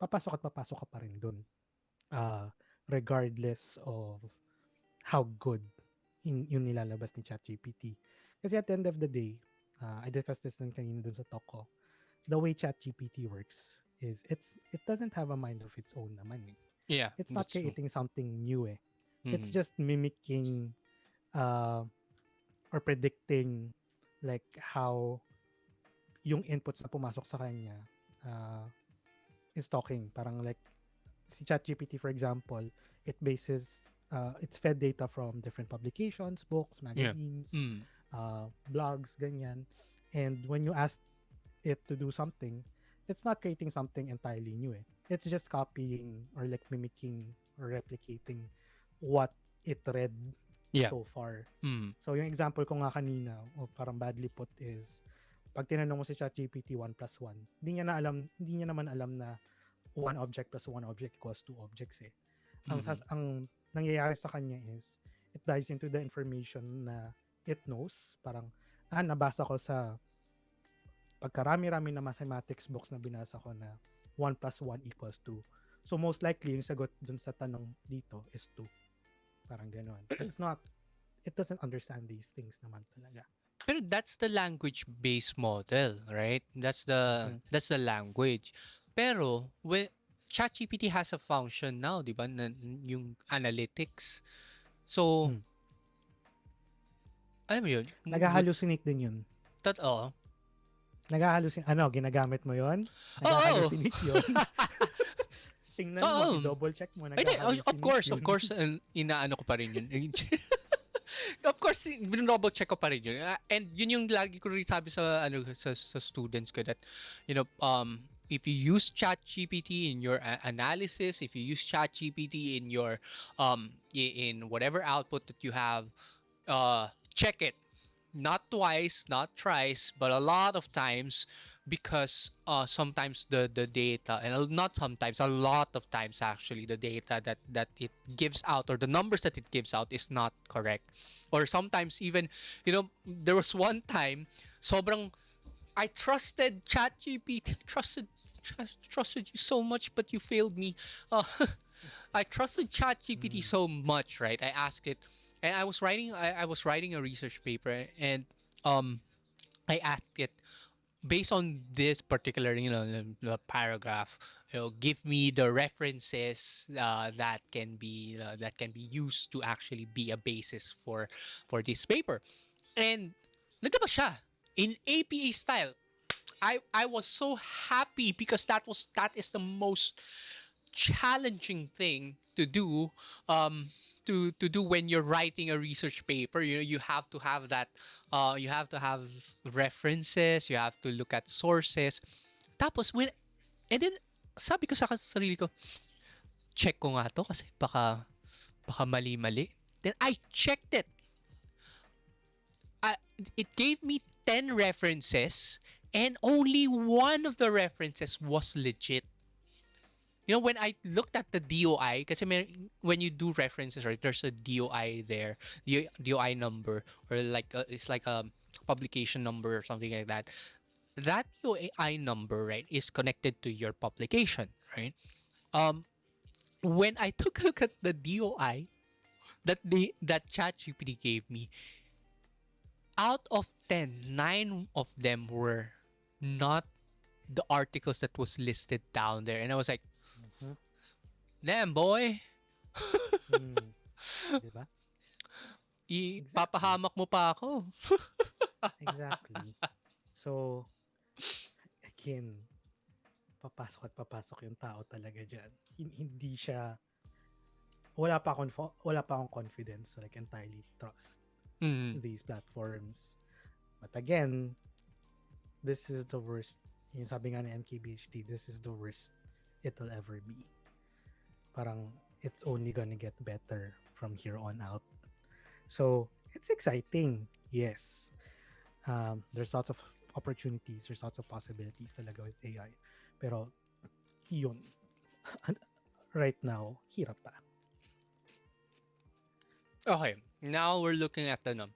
papasok ka pa rin dun. Regardless of how good yung nilalabas ni ChatGPT. Kasi at the end of the day, I discussed this din kanina dun sa talk ko. The way ChatGPT works is it doesn't have a mind of its own naman eh. Yeah, It's not creating something new eh. It's just mimicking or predicting like how yung inputs na pumasok sa kanya is talking. Parang like si ChatGPT, for example, it's fed data from different publications, books, Yeah. magazines, Mm. blogs, ganyan. And when you ask it to do something, it's not creating something entirely new. Eh. It's just copying or like mimicking or replicating what it read Yeah. so far. Mm. So yung example ko nga kanina, o parang badly put is, pag tinanong mo si ChatGPT 1 plus 1, hindi niya naman alam na one object plus one object equals two objects eh. Mm. Ang nangyayari sa kanya is, it dives into the information na it knows. Parang, nabasa ko sa pagkarami-rami na mathematics books na binasa ko na 1 plus 1 equals 2. So most likely, yung sagot dun sa tanong dito is 2. Parang gano'n. It doesn't understand these things naman talaga. Pero that's the language-based model, right? Mhm. That's the language. Pero when ChatGPT has a function now, 'di ba, na, yung analytics. So, Mm. alam mo 'yun? Nag-hallucinate din yun. Totoo. Ginagamit mo yon? Oo. Nag-hallucinate yun? Tingnan mo, Oo. i-double check mo, Hindi, of nag-hallucinate course, yun. inaano ko pa rin yun. Of course, double check ko pa rin yun. And yun yung lagi ko rin sabi sa sa students ko that, if you use ChatGPT in your analysis, if you use ChatGPT in your in whatever output that you have, check it. Not twice, not thrice, but a lot of times, because sometimes the data, and not sometimes, a lot of times actually, the data that it gives out, or the numbers that it gives out, is not correct. Or sometimes even, there was one time, sobrang, I trusted ChatGPT, trusted you so much, but you failed me. Uh, I trusted ChatGPT Mm. so much, right? I asked it, and I was writing a research paper, and um, I asked it, based on this particular, the paragraph, give me the references that can be used to actually be a basis for this paper, and nagdaba siya in APA style. I was so happy because that is the most challenging thing to do, to do when you're writing a research paper. You have to have that, you have to have references, you have to look at sources. Tapos and then sabi ko sa sarili ko, check ko nga to kasi baka mali-mali. Then I checked it. It gave me 10 references, and only one of the references was legit. When I looked at the DOI, kasi when you do references, right, there's a DOI there, the DOI number, or like it's like a publication number or something like that. That DOI number, right, is connected to your publication, right? Um, when I took a look at the DOI that ChatGPT gave me, out of 10, 9 of them were not the articles that was listed down there, and I was like, Mhm. damn boy, Mm. Diba? Exactly. ipapahamak mo pa ako. Exactly. So, again, papasok at papasok yung tao talaga dyan. Hindi siya, wala pa akong confidence to like entirely trust Mm. these platforms. But again, this is the worst. Yung sabi nga ni MKBHD, this is the worst it'll ever be. Parang it's only gonna get better from here on out. So, it's exciting. Yes. There's lots of opportunities, there's lots of possibilities talaga with AI. Pero, yun. Right now, hirap pa. Okay, now we're looking at the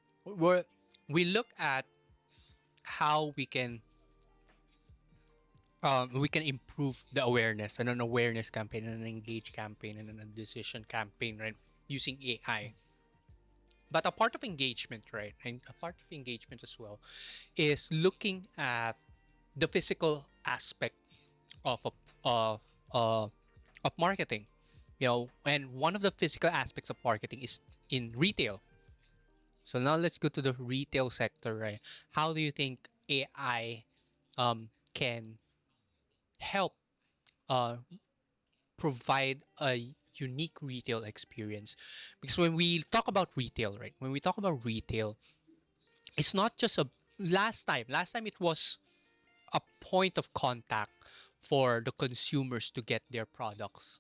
we look at how we can improve the awareness, and an awareness campaign, and an engage campaign, and a decision campaign, right, using AI. But a part of engagement, right, and a part of engagement as well, is looking at the physical aspect of of marketing. And one of the physical aspects of marketing is in retail. So now let's go to the retail sector, right? How do you think AI can help uh, provide a unique retail experience. Because when we talk about retail, right? When we talk about retail, it's not just a last time it was a point of contact for the consumers to get their products.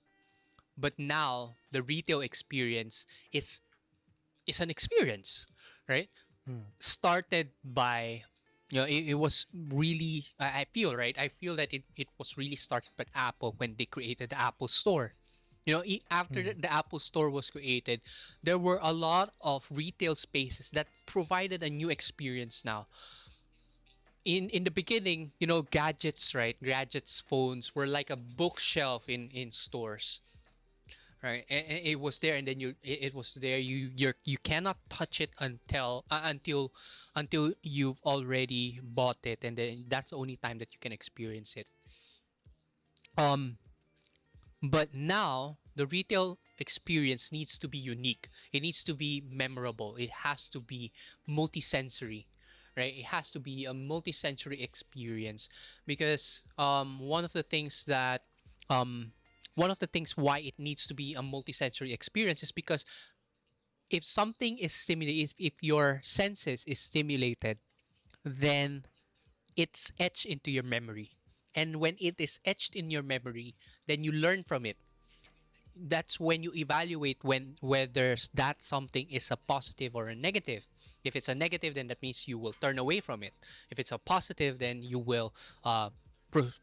But now the retail experience is an experience, right? Mm. Started by, it was really, I feel, right, I feel that it was really started by Apple when they created the Apple Store. After Mm. the Apple Store was created, there were a lot of retail spaces that provided a new experience. Now, in the beginning, gadgets, right, gadgets, phones were like a bookshelf in stores, right? And it was there, and then it was there. You cannot touch it until you've already bought it, and then that's the only time that you can experience it. Um, but now the retail experience needs to be unique. It needs to be memorable. It has to be multisensory, right? It has to be a multisensory experience because um, one of the things why it needs to be a multisensory experience is because if something is stimulated, if your senses is stimulated, then it's etched into your memory. And when it is etched in your memory, then you learn from it. That's when you evaluate when whether that something is a positive or a negative. If it's a negative, then that means you will turn away from it. If it's a positive, then you will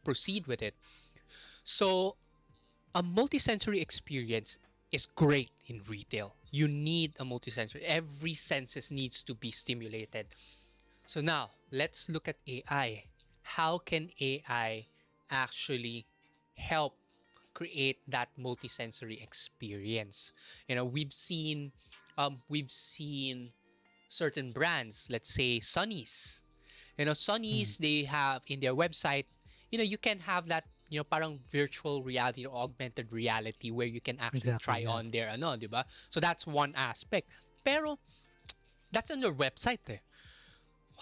proceed with it. So a multisensory experience is great in retail. You need a multisensory. Every senses needs to be stimulated. So now let's look at AI. How can AI actually help create that multisensory experience? We've seen certain brands, let's say Sunny's. Mm. Sunny's, they have in their website, you can have that, parang virtual reality or augmented reality where you can actually Exactly. try Yeah. on their ano, 'di ba? So that's one aspect. Pero that's on their website eh. Mm.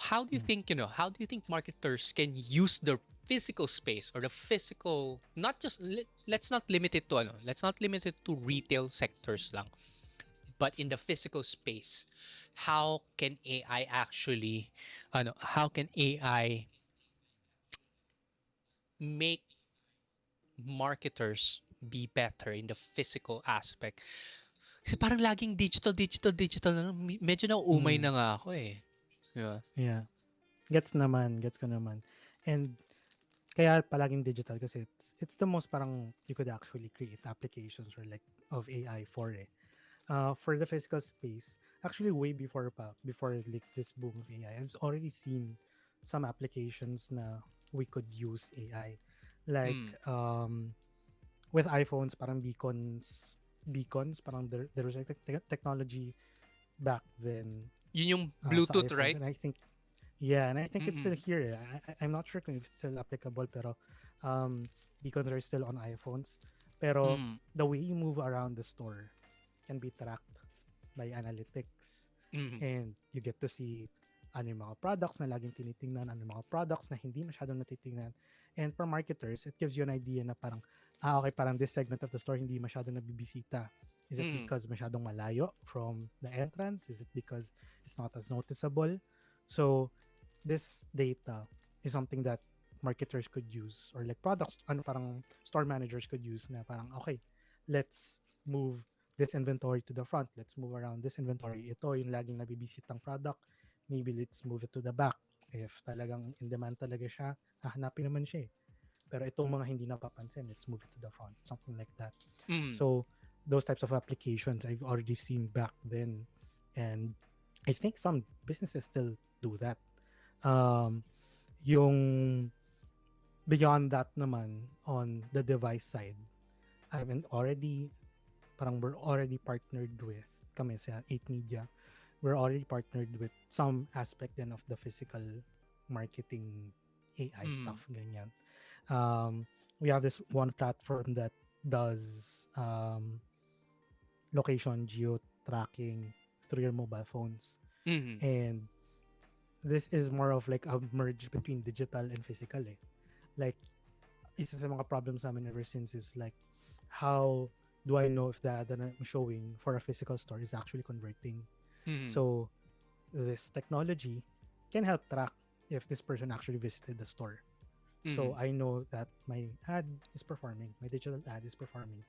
How do you think marketers can use the physical space or the physical, not just let's not limit it to let's not limit it to retail sectors lang, but in the physical space, how can AI actually how can AI make marketers be better in the physical aspect? Kasi parang laging digital, digital, digital na lang. Medyo nauumay Mm. na nga ako eh. Yeah. Yeah. Gets ko naman. And kaya palaging digital kasi it's the most parang you could actually create applications or like of AI for it. For the physical space, actually way before like this boom of AI, I've already seen some applications na we could use AI. Like Mm. with iPhones, parang beacons, parang there was like technology back then Yun yung sa Bluetooth, iPhones, right? and I think yeah, and I think it's still Mm-mm. here. I'm not sure if it's still applicable, pero um, beacons are still on iPhones. Pero Mm. the way you move around the store can be tracked by analytics, Mm. and you get to see ano yung mga products na laging tinitingnan, ano yung mga products na hindi masyadong natitingnan. And for marketers, it gives you an idea na parang, okay, parang this segment of the store hindi masyadong nabibisita. Is it Mm. because masyadong malayo from the entrance? Is it because it's not as noticeable? So, this data is something that marketers could use, or like products, ano, parang store managers could use na parang, okay, let's move this inventory to the front. Let's move around this inventory. Ito yung laging nabibisitang product. Maybe let's move it to the back. If talagang in demand talaga siya, hahanapin naman siya eh. Pero itong mga hindi napapansin, let's move it to the front. Something like that. Mm. So, those types of applications I've already seen back then. And I think some businesses still do that. Um, yung beyond that naman, on the device side, I've been already, parang we're already partnered with, kami sa 8 Media, we're already partnered with some aspect then of the physical marketing AI Mm. stuff, ganyan. We have this one platform that does location geo tracking through your mobile phones. Mm. And this is more of like a merge between digital and physical eh. Like, isa sa mga problems namin ever since is like how do I know if the ad that I'm showing for a physical store is actually converting? Mm-hmm. So this technology can help track if this person actually visited the store. So Mm-hmm. I know that my ad is performing, my digital ad is performing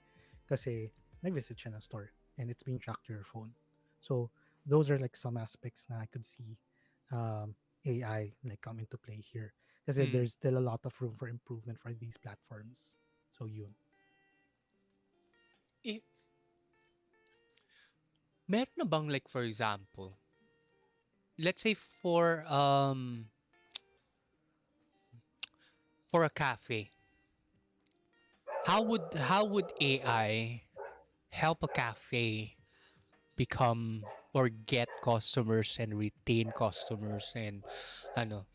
kasi nag-visit siya ng store and it's being tracked to your phone. So those are like some aspects na I could see um, AI like come into play here kasi Mm. there's still a lot of room for improvement for these platforms. So yun. Meron na bang like for example, let's say for a cafe, how would AI help a cafe become or get customers and retain customers and ano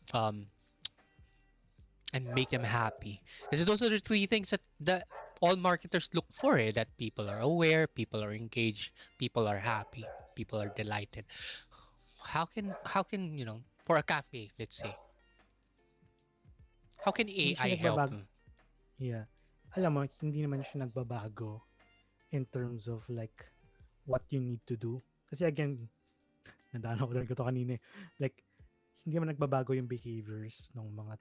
and make them happy? Because those are the three things that all marketers look for, that people are aware, people are engaged, people are happy, people are delighted. How can for a cafe, let's say, how can Hindi AI siya help nagbabago. them? Yeah. Alam mo, hindi naman siya nagbabago in terms of like what you need to do. Kasi again, nadaan ako doon ko to kanina eh. Like, hindi naman nagbabago yung behaviors ng mga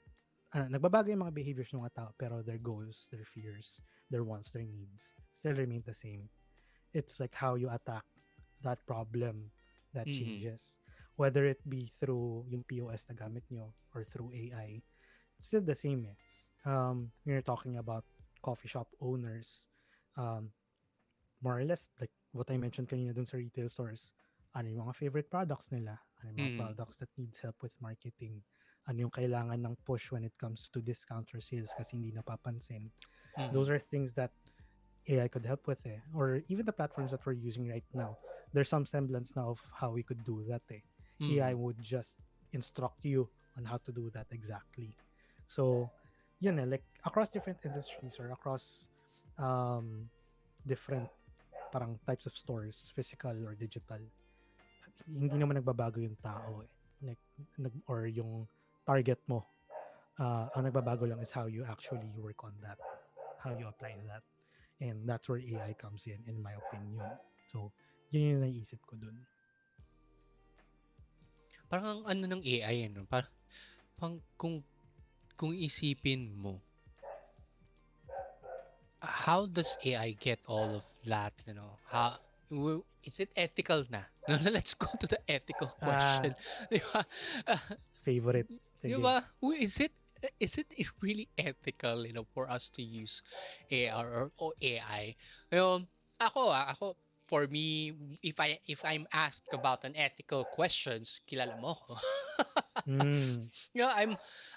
nagbabago yung mga behaviors ng mga tao pero their goals, their fears, their wants, their needs still remain the same. It's like how you attack that problem that Mm-hmm. changes. Whether it be through yung POS na gamit nyo or through AI, it's still the same eh. When you're talking about coffee shop owners, um, more or less like what I mentioned kanina dun sa retail stores, ano yung mga favorite products nila, ano yung mga Mm-hmm. products that needs help with marketing, ano yung kailangan ng push when it comes to discounts or sales kasi hindi napapansin. Mm-hmm. Those are things that AI could help with eh. Or even the platforms that we're using right now. There's some semblance now of how we could do that eh. AI Mm-hmm. would just instruct you on how to do that exactly. So, yun eh, like across different industries or across different parang types of stores, physical or digital, hindi naman nagbabago yung tao eh. Like, or yung target mo. Ang nagbabago lang is how you actually work on that, how you apply that. And that's where AI comes in my opinion. So, yun yung naisip ko dun. Parang ano ng AI, ano? Parang kung isipin mo, how does AI get all of that, How is it ethical na? Let's go to the ethical question. Di ba? Favorite. Di Sige. ba? Is it really ethical, for us to use AR or AI? Ako, for me, if I'm asked about an ethical questions, kilala mo ko. Mm.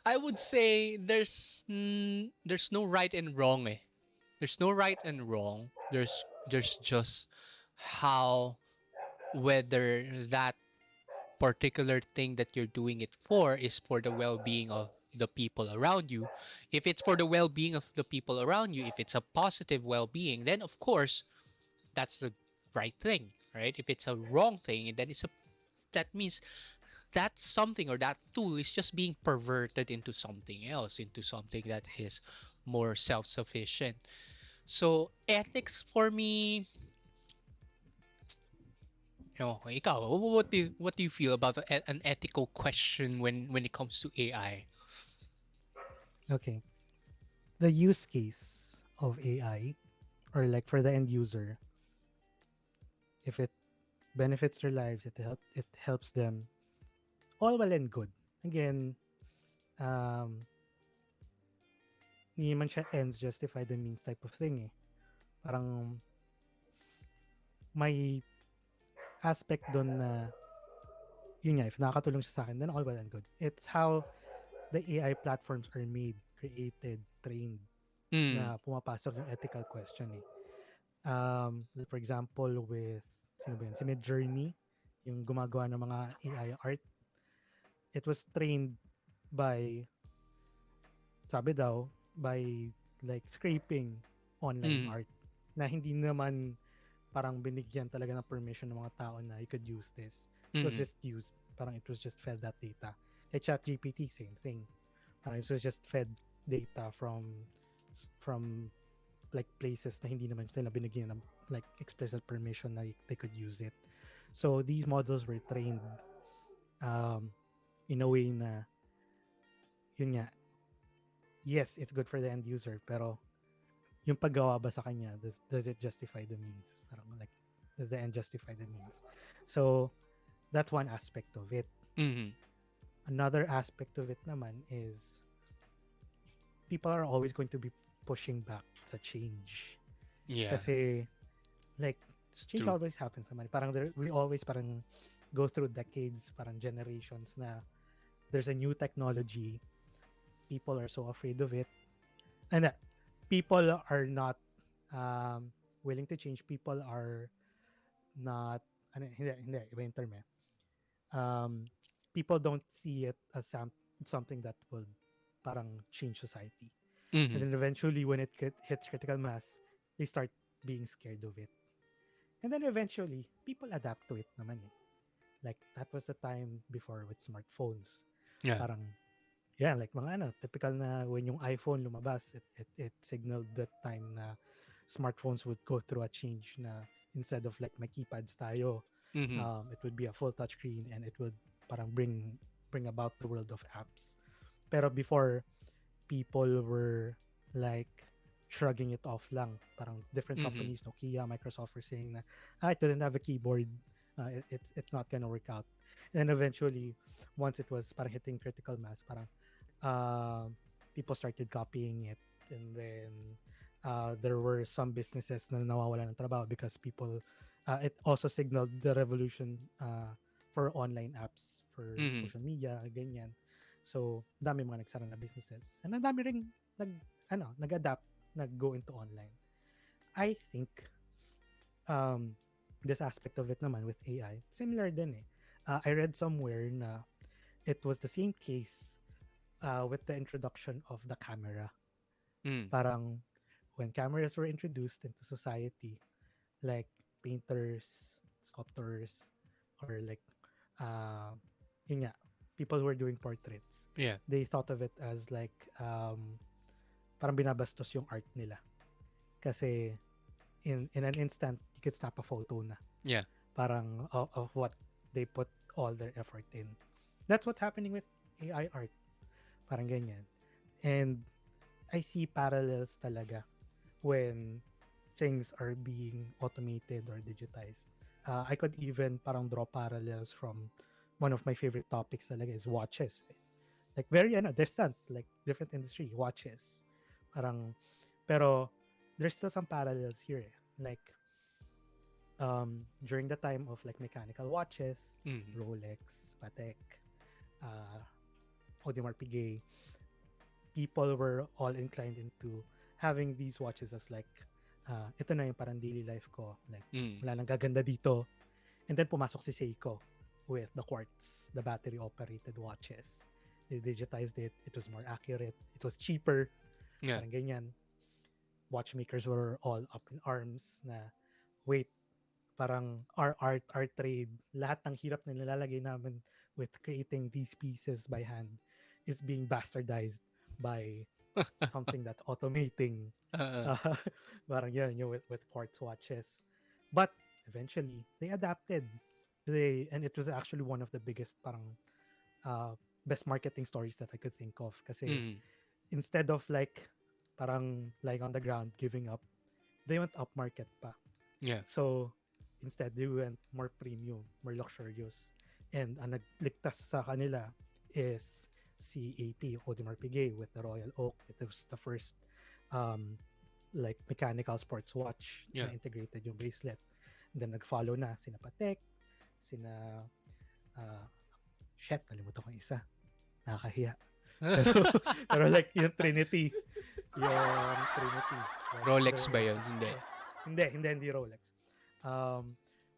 I would say there's no right and wrong eh. There's no right and wrong. There's just how, whether that particular thing that you're doing it for is for the well-being of the people around you. If it's for the well-being of the people around you, if it's a positive well-being, then of course that's the right thing, right? If it's a wrong thing, then that means that something or that tool is just being perverted into something else, into something that is more self-sufficient. So ethics for me, ikaw, what do you feel about an ethical question when it comes to AI? Okay. The use case of AI, or like for the end user, if it benefits their lives, it helps them, all well and good. Again, um, hindi man siya ends justify the means type of thing eh. Parang may aspect doon na yun nga, if nakakatulong siya sa akin, then all well and good. It's how the AI platforms are made, created, trained, Mm, na pumapasok yung ethical question eh. Like for example, with, sino ba yun? Si Midjourney, yung gumagawa ng mga AI art, it was trained by, sabi daw, by like scraping online mm, art na hindi naman parang binigyan talaga ng permission ng mga tao na you could use this. It was mm, just used. Parang it was just fed that data. Kay ChatGPT, same thing. Parang it was just fed data from like places na hindi naman sila binigyan ng like explicit permission na they could use it. So these models were trained in a way na yun nga, yes, it's good for the end user, pero yung paggawa ba sa kanya, does it justify the means? Parang like, does the end justify the means? So that's one aspect of it. Mm-hmm. Another aspect of it naman is people are always going to be pushing back sa change. Yeah. Kasi like It's change true. always happens naman. Parang we always parang go through decades, parang generations na there's a new technology. People are so afraid of it. And people are not willing to change. People are not hindi iba yung term eh. People don't see it as something that will parang change society. Mm-hmm. And then eventually when it hits critical mass, they start being scared of it. And then eventually, people adapt to it naman eh. Like, that was the time before with smartphones. Yeah. Parang, yeah, like mga typical na when yung iPhone lumabas, it signaled that time na smartphones would go through a change na instead of like may keypads tayo, Mm-hmm. it would be a full touchscreen and it would parang bring about the world of apps. Pero before, people were like shrugging it off lang. Parang different Mm-hmm. companies, Nokia, Microsoft were saying na, it doesn't have a keyboard. It's not gonna work out. And then eventually, once it was parang hitting critical mass, parang people started copying it. And then there were some businesses na nawawalan ng trabaho because people, it also signaled the revolution for online apps, for Mm-hmm. social media, ganyan. So, dami mga nagsara na businesses. And ang dami ring nag-adapt, nag-go into online. I think this aspect of it naman with AI, similar din eh. I read somewhere na it was the same case with the introduction of the camera. Mm. Parang when cameras were introduced into society, like painters, sculptors, or like yun nga, people who were doing portraits, Yeah. they thought of it as like parang binabastos yung art nila. Kasi in an instant, you could snap a photo na. Yeah. Parang of what they put all their effort in. That's what's happening with AI art. Parang ganyan. And I see parallels talaga when things are being automated or digitized. I could even parang draw parallels from one of my favorite topics talaga is watches. Like very distant, like different industry, watches. Parang, pero there's still some parallels here. Like during the time of like mechanical watches, Mm-hmm. Rolex, Patek, Audemars Piguet, people were all inclined into having these watches as like ito na yung parang daily life ko, like wala nang gaganda dito. And then pumasok si Seiko with the quartz, the battery operated watches. They digitized it, it was more accurate, it was cheaper. Yeah. Parang ganyan. Watchmakers were all up in arms na wait, parang our art, our trade, lahat ng hirap na nilalagay namin with creating these pieces by hand is being bastardized by something that's automating. Parang yan, with quartz watches. But eventually, they adapted. And it was actually one of the biggest parang best marketing stories that I could think of. Kasi Mm-hmm. instead of like parang lying on the ground, giving up, they went up market pa. Yeah. So, instead, they went more premium, more luxurious. And ang nagligtas sa kanila is si AP, Audemars Piguet, with the Royal Oak. It was the first like mechanical sports watch na Yeah. integrated yung bracelet. And then nag-follow na sina Patek, sina nalimutan ko yung isa. Nakakahiya. pero like yung Trinity. Rolex ba yun? Hindi Rolex.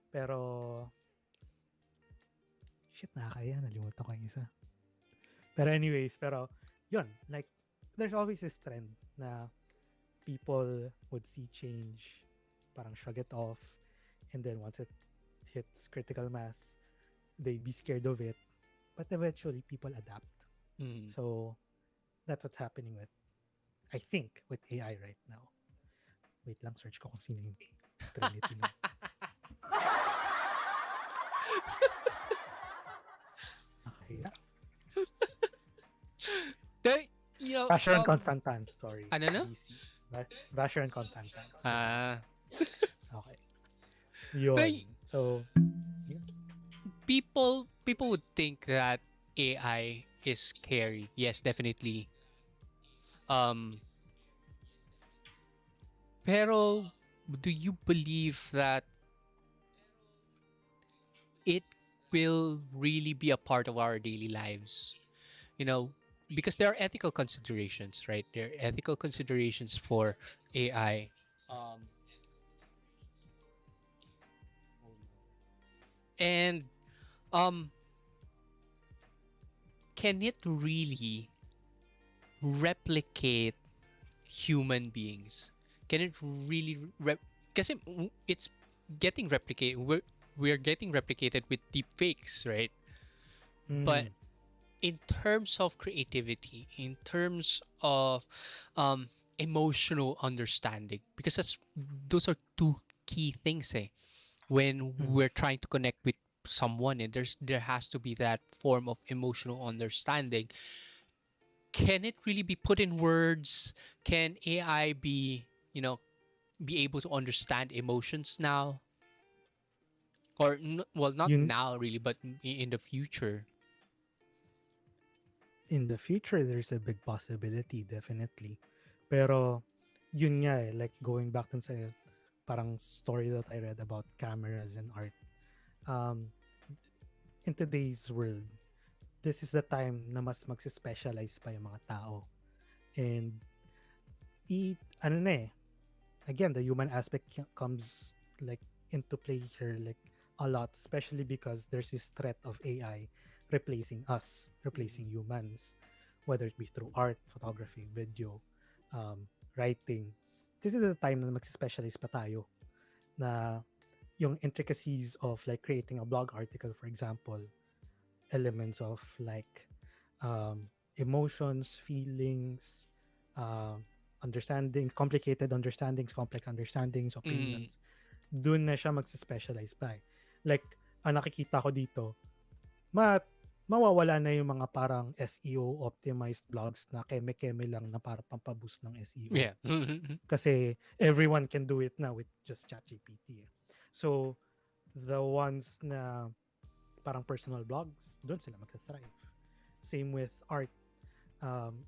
Pero nakakaya, nalimutan ko yung isa. Pero anyways, yun, like there's always this trend na people would see change, parang shrug it off, and then once it hits critical mass, they'd be scared of it, but eventually people adapt. So that's what's happening with, I think, with AI right now. Wait lang, search ko kung sino yung Trinity na. Okay. Vasher and Constantine. Sorry. Ano na? DC. Vasher and Constantine. Okay. But Yun. So, people would think that AI is scary. Yes, definitely. Pero do you believe that it will really be a part of our daily lives? You know, because there are ethical considerations, right? There are ethical considerations for AI. And can it really replicate human beings? Can it really kasi it's getting replicated. We're getting replicated with deep fakes, right? But in terms of creativity, in terms of emotional understanding, because those are two key things, when we're trying to connect with someone, and there has to be that form of emotional understanding. Can it really be put in words? Can AI be able to understand emotions now? Or not yun, now really, but in the future. in the future, there's a big possibility, definitely. Pero, yun nga like going back dun sa parang story that I read about cameras and art. In today's world, this is the time na mas magsispecialize pa yung mga tao. And, ano na again, the human aspect comes like into play here like a lot, especially because there's this threat of AI replacing us, replacing humans, whether it be through art, photography, video, writing. This is the time na mag-specialize pa tayo na yung intricacies of like creating a blog article, for example, elements of like emotions, feelings, understandings, complicated understandings, complex understandings, opinions. Doon na siya magsa-specialize pa. Like, ang nakikita ko dito, mawawala na yung mga parang SEO optimized blogs na keme-keme lang na para pampaboost ng SEO. Yeah. Kasi everyone can do it now with just ChatGPT. So, the ones na parang personal blogs, doon sila magsa-thrive. Same with art.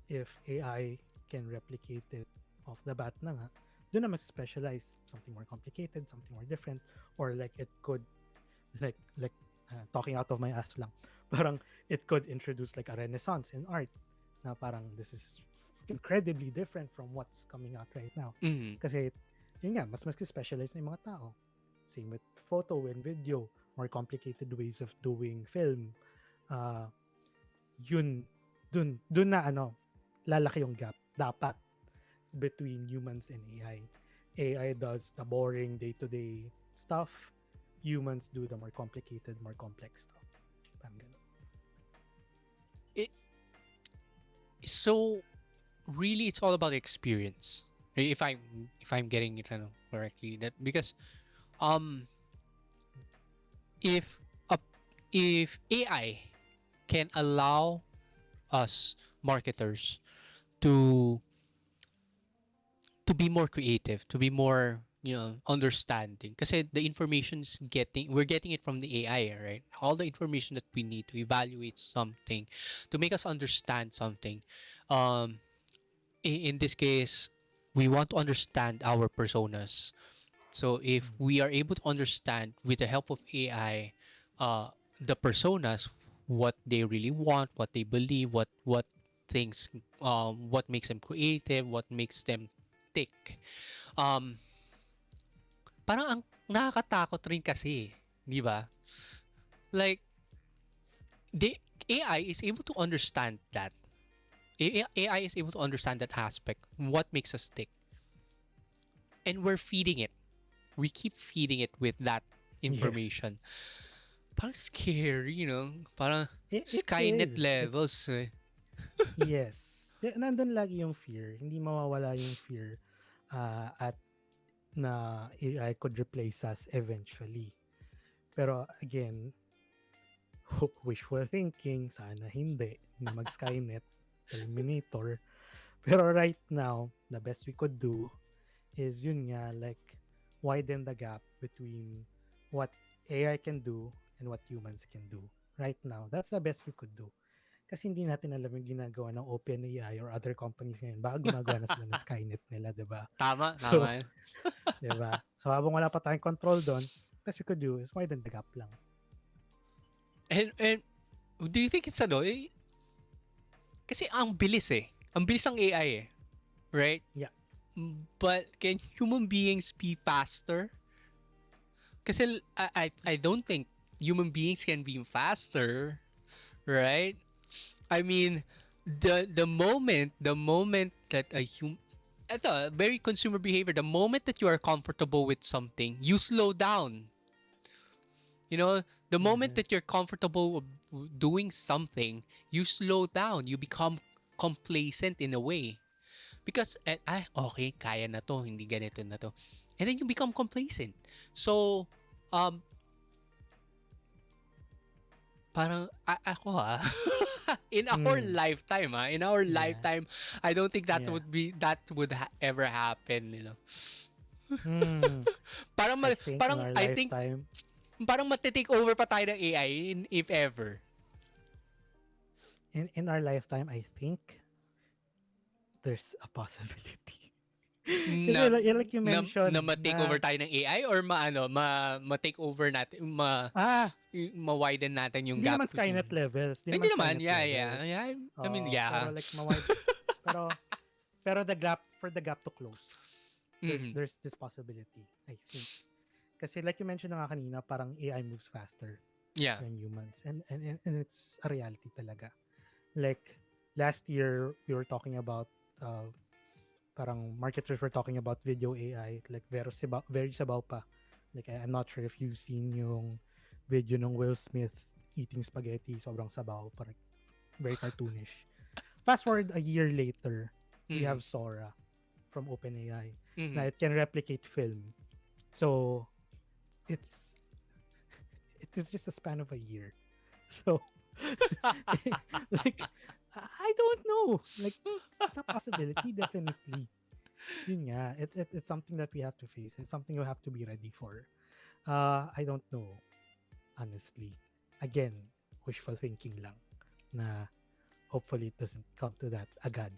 If AI can replicate it off the bat na nga, doon na mag-specialize. Something more complicated, something more different, or like it could, like talking out of my ass lang, parang it could introduce like a renaissance in art na parang this is incredibly different from what's coming out right now. Kasi, yun nga, mas specialize na yung mga tao. Same with photo and video, more complicated ways of doing film. Yun, dun na lalaki yung gap dapat between humans and AI. AI does the boring day-to-day stuff. Humans do the more complicated, more complex stuff. Parang ganun. So really it's all about experience. If I'm getting it correctly, that because if AI can allow us marketers to be more creative, to be more understanding, kasi the information's we're getting it from the AI, right? All the information that we need to evaluate something, to make us understand something. In this case, we want to understand our personas. So if we are able to understand with the help of AI, the personas, what they really want, what they believe, what things, what makes them creative, what makes them tick. Parang ang nakakatakot rin kasi, di ba? Like, the AI is able to understand that. AI is able to understand that aspect, what makes us tick. And we're feeding it. We keep feeding it with that information. Yeah. Parang scary, Parang Skynet levels. Yes. Nandun lagi yung fear. Hindi mawawala yung fear at na AI could replace us eventually. Pero again, wishful thinking, sana hindi na mag-Skynet, Terminator. Pero right now, the best we could do is yun nga, like, widen the gap between what AI can do and what humans can do. Right now, that's the best we could do. Kasi hindi natin alam yung ginagawa ng OpenAI or other companies ngayon. Baka gumagawa na sila ng Skynet nila, di ba? Tama, So, tama. di ba? So, habang wala pa tayong control doon, best we could do is widen the gap lang. And do you think it's kasi ang bilis eh. Ang bilis ng AI eh. Right? Yeah. But can human beings be faster? Kasi I don't think human beings can be faster. Right? I mean, the moment that ito, very consumer behavior, the moment that you are comfortable with something, you slow down. You know, the moment that you're comfortable doing something, you slow down. You become complacent in a way. Because, okay, kaya na to, hindi ganito na to. And then you become complacent. So, parang, ako in our lifetime, I don't think that would ever happen, you know. Parang, I think, parang matitake over pa tayo ng AI if ever. In our lifetime, I think there's a possibility. Kasi like you mentioned, na ma-take over tayo ng AI or ma-take over natin, ma-widen natin yung hindi gap. naman Skynet levels. Hindi naman, yeah. I mean, yeah. Pero like pero the gap to close. There's this possibility, I think. Kasi like you mentioned na nga kanina, parang AI moves faster than humans. And it's a reality talaga. Like last year, we were talking about parang marketers were talking about video AI, like very sabaw pa. Like I'm not sure if you've seen yung video ng Will Smith eating spaghetti, sobrang sabaw, parang very cartoonish. Fast forward a year later, we have Sora from OpenAI. Na it can replicate film. So it was just a span of a year. So like I don't know. Like it's a possibility, definitely. Yun nga, it's something that we have to face. It's something we have to be ready for. I don't know, honestly. Again, wishful thinking lang na hopefully it doesn't come to that agad.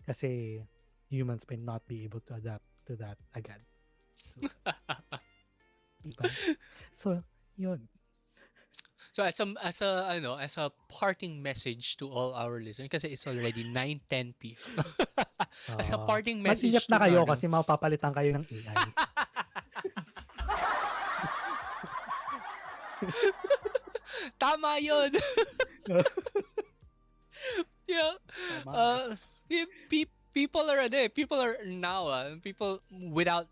Kasi humans may not be able to adapt to that agad. So, diba? So, yun. So as a parting message to all our listeners, kasi it's already 9:10 p.m. As a parting message, mag-ingat na kayo kasi mapapalitan kayo ng AI. Tama yun. Yeah. People are now people without.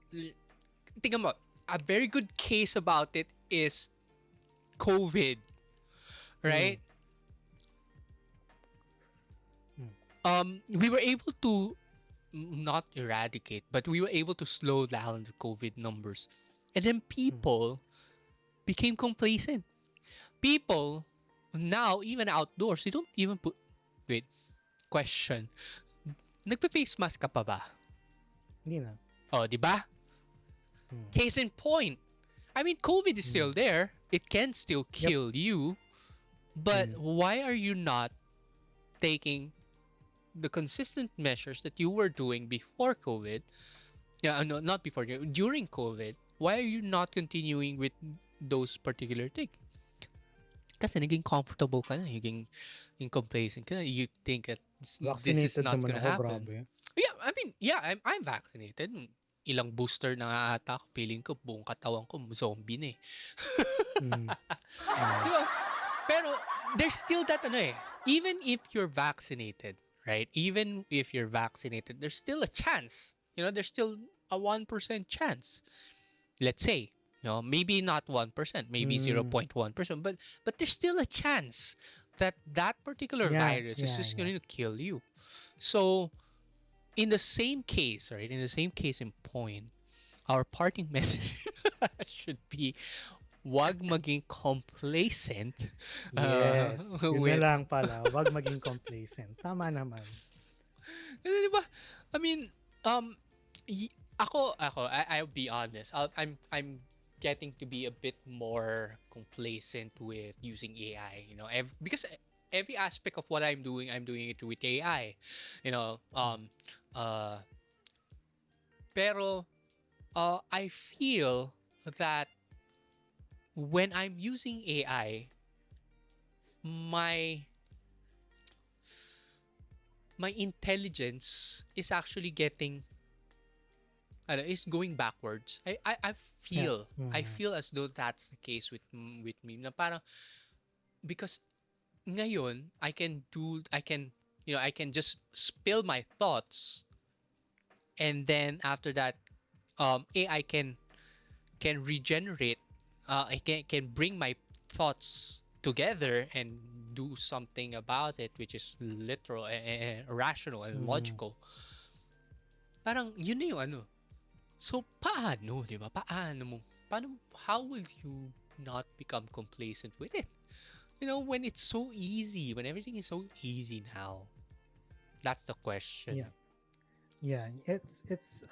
Tingnan mo, a very good case about it is COVID, right? We were able to not eradicate, but we were able to slow down the COVID numbers, and then people became complacent. People now, even outdoors, they don't even put. Wait, question. Nagpe-face mask ka pa ba? Hindi na. Oh, di ba? Case in point. I mean, COVID is still there. It can still kill you. But why are you not taking the consistent measures that you were doing before COVID? Yeah, no, not before. During COVID, why are you not continuing with those particular things? Kasi naging comfortable ka na, naging complacent ka na. You think that this is not gonna happen. Grabe. Yeah, I mean, yeah, I'm vaccinated. Ilang booster na ata ako. Feeling ko, buong katawan ko, zombie na eh. Diba? Pero, there's still that even if you're vaccinated, right? Even if you're vaccinated, there's still a chance. There's still a 1% chance. Let's say, maybe not 1%, maybe 0.1%, but there's still a chance that particular virus is just going to kill you. So, in the same case, right? In the same case in point, our parting message should be wag maging complacent Yes, yun na with lang pala. Wag maging complacent. Tama naman. Kasi di ba? I mean, um, I'll be honest. I'm getting to be a bit more complacent with using AI. Because every aspect of what I'm doing it with AI. You know, uh, pero I feel that when I'm using AI, my my intelligence is actually is going backwards. I Yeah. feel I feel as though that's the case with me. Na parang because ngayon I can just spill my thoughts, and then after that AI can regenerate. I can bring my thoughts together and do something about it, which is literal and rational and Mm. logical. Parang yun na yung ano. So paano, 'di ba? How will you not become complacent with it? When it's so easy, when everything is so easy now. That's the question. Yeah. Yeah, it's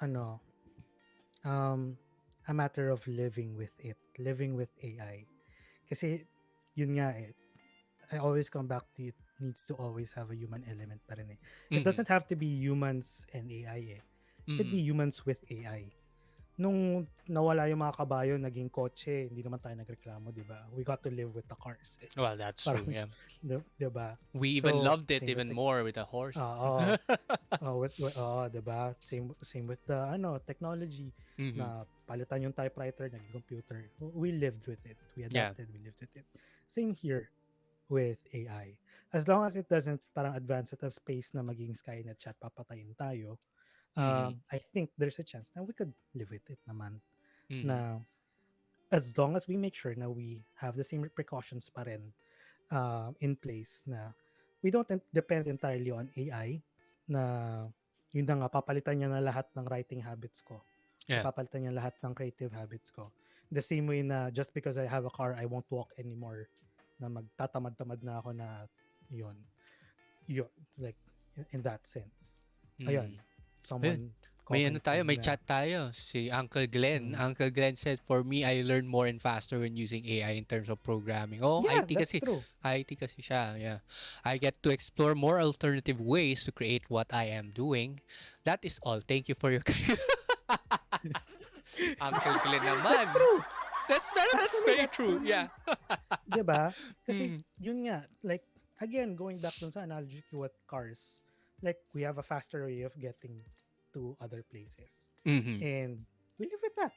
um a matter of living with it, living with AI. Kasi yun nga eh, I always come back to it needs to always have a human element pa rin eh. It Mm-hmm. doesn't have to be humans and AI eh. It could Mm-hmm. be humans with AI. Nung nawala yung mga kabayo, naging kotse, hindi naman tayo nagreklamo, di ba? We got to live with the cars. Eh. Well, that's true. Parang, Yeah, di ba? we even So, loved it same with even more with a horse. Oo. Diba? Same with the technology Mm-hmm. na palitan yung typewriter, naging computer. We lived with it. We Yeah. adapted, we lived with it. Same here with AI. As long as it doesn't parang advance at a space na maging Skynet chat, papatayin tayo, Mm-hmm. I think there's a chance na we could live with it naman. Mm-hmm. Na as long as we make sure na we have the same precautions pa rin in place na we don't depend entirely on AI na yun na nga, papalitan niya na lahat ng writing habits ko. Yeah. Papalitan niya lahat ng creative habits ko. The same way na just because I have a car, I won't walk anymore. Na magtatamad-tamad na ako na yun. Like, in that sense. Ayun. Ayun. Someone May may na, chat tayo. Si Uncle Glenn. Uncle Glenn says, for me, I learn more and faster when using AI in terms of programming. Oh, yeah, IT that's kasi. true. IT kasi siya. Yeah. I get to explore more alternative ways to create what I am doing. That is all. Thank you for your Uncle Glenn naman. That's true. That's very true. Yeah. Diba? Kasi yun nga, like, again, going back dun sa analogy ko with cars, like, we have a faster way of getting to other places. Mm-hmm. And we live with that.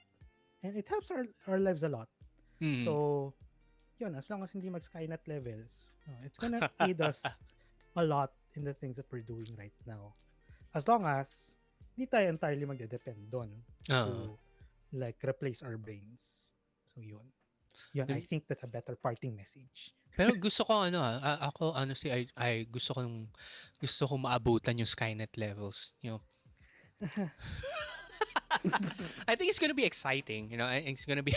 And it helps our lives a lot. Mm-hmm. So, yun, as long as hindi mag-Skynet levels, it's gonna aid us a lot in the things that we're doing right now. As long as di tayo entirely magde-depend doon to like replace our brains. So yun. I think that's a better parting message. Pero gusto ko ako honestly I gusto ko maabutan yung Skynet levels, I think it's gonna be exciting, it's gonna be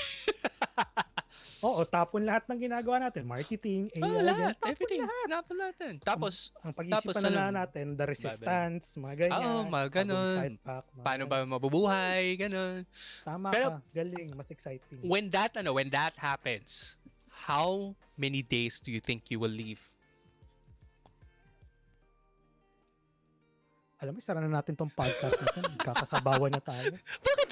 Oo, tapon lahat ng ginagawa natin. Marketing, AI, lahat, tapon everything. lahat. Tapon natin. Tapos, ang pag-isipan na natin, the resistance, mga ganyan. mga ganun. Fight back, Paano ba mabubuhay, ganun. Tama Pero, ka, galing, mas exciting. When that happens, how many days do you think you will leave? Alam mo, sara na natin tong podcast natin. Kakasabawan na tayo. Bakit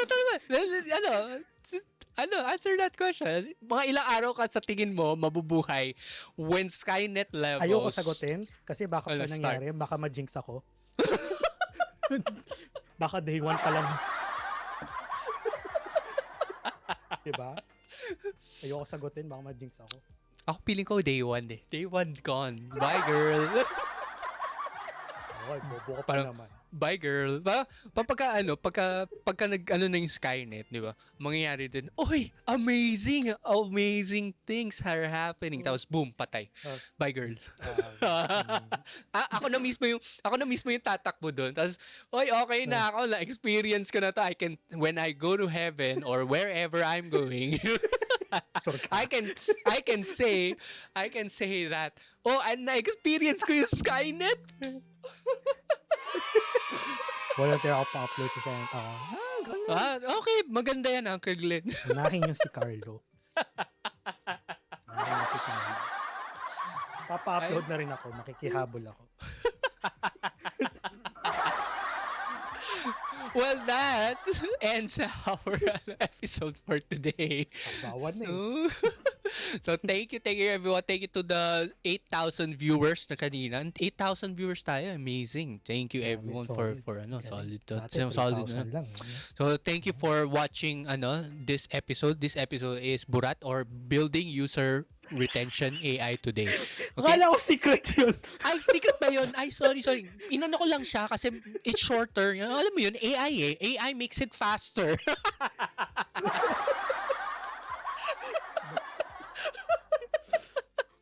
answer that question. Mga ilang araw ka sa tingin mo mabubuhay when Skynet levels... Ayoko sagutin kasi baka pa nangyari, baka ma-jinx ako. Baka day one pa lang. Diba? Ayoko sagutin, baka ma-jinx ako. Ako feeling ko day one eh. Day one gone. Bye, girl. Okay, bobo ka pa naman. Bye girl. Pagka nag ano na yung Skynet, 'di ba? Mangyayari din, "Oy, amazing things are happening." Tapos boom, patay. Uh, Bye girl. mm, Ako na mismo yung tatakbo doon. Tapos, "Oy, okay uh, na ako, na experience ko na 'to. I can when I go to heaven or wherever I'm going." sure ka. I can say that, "Oh, and na-experience ko yung Skynet." Volunteer ako pa-upload sa Senate. Ganun. Okay, maganda yan, Uncle Glenn. Unahin niyo si Carlo. Unahin niyo si Carlo. Papa-upload na rin ako. Makikihabol ako. Well, that ends our episode for today. Sabawan na So thank you everyone. Thank you to the 8,000 viewers na kanina. 8,000 viewers tayo. Amazing. Thank you everyone for solid to. Solid na. Lang. So thank you for watching this episode. This episode is Burat or Building User Retention AI today. Okay? Akala ko secret yun. Ay, secret ba yun? Ay, sorry. Inano ko lang siya kasi it's shorter. Alam mo yun, AI eh. AI makes it faster.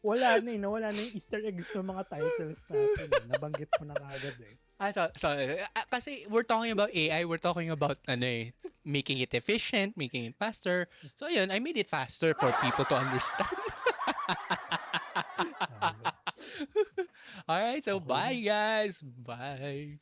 Nawala na yung Easter eggs ng mga titles natin. Nabanggit mo na kagad eh. Kasi we're talking about AI, we're talking about making it efficient, making it faster. So yun, I made it faster for people to understand. All right, so bye guys. Bye.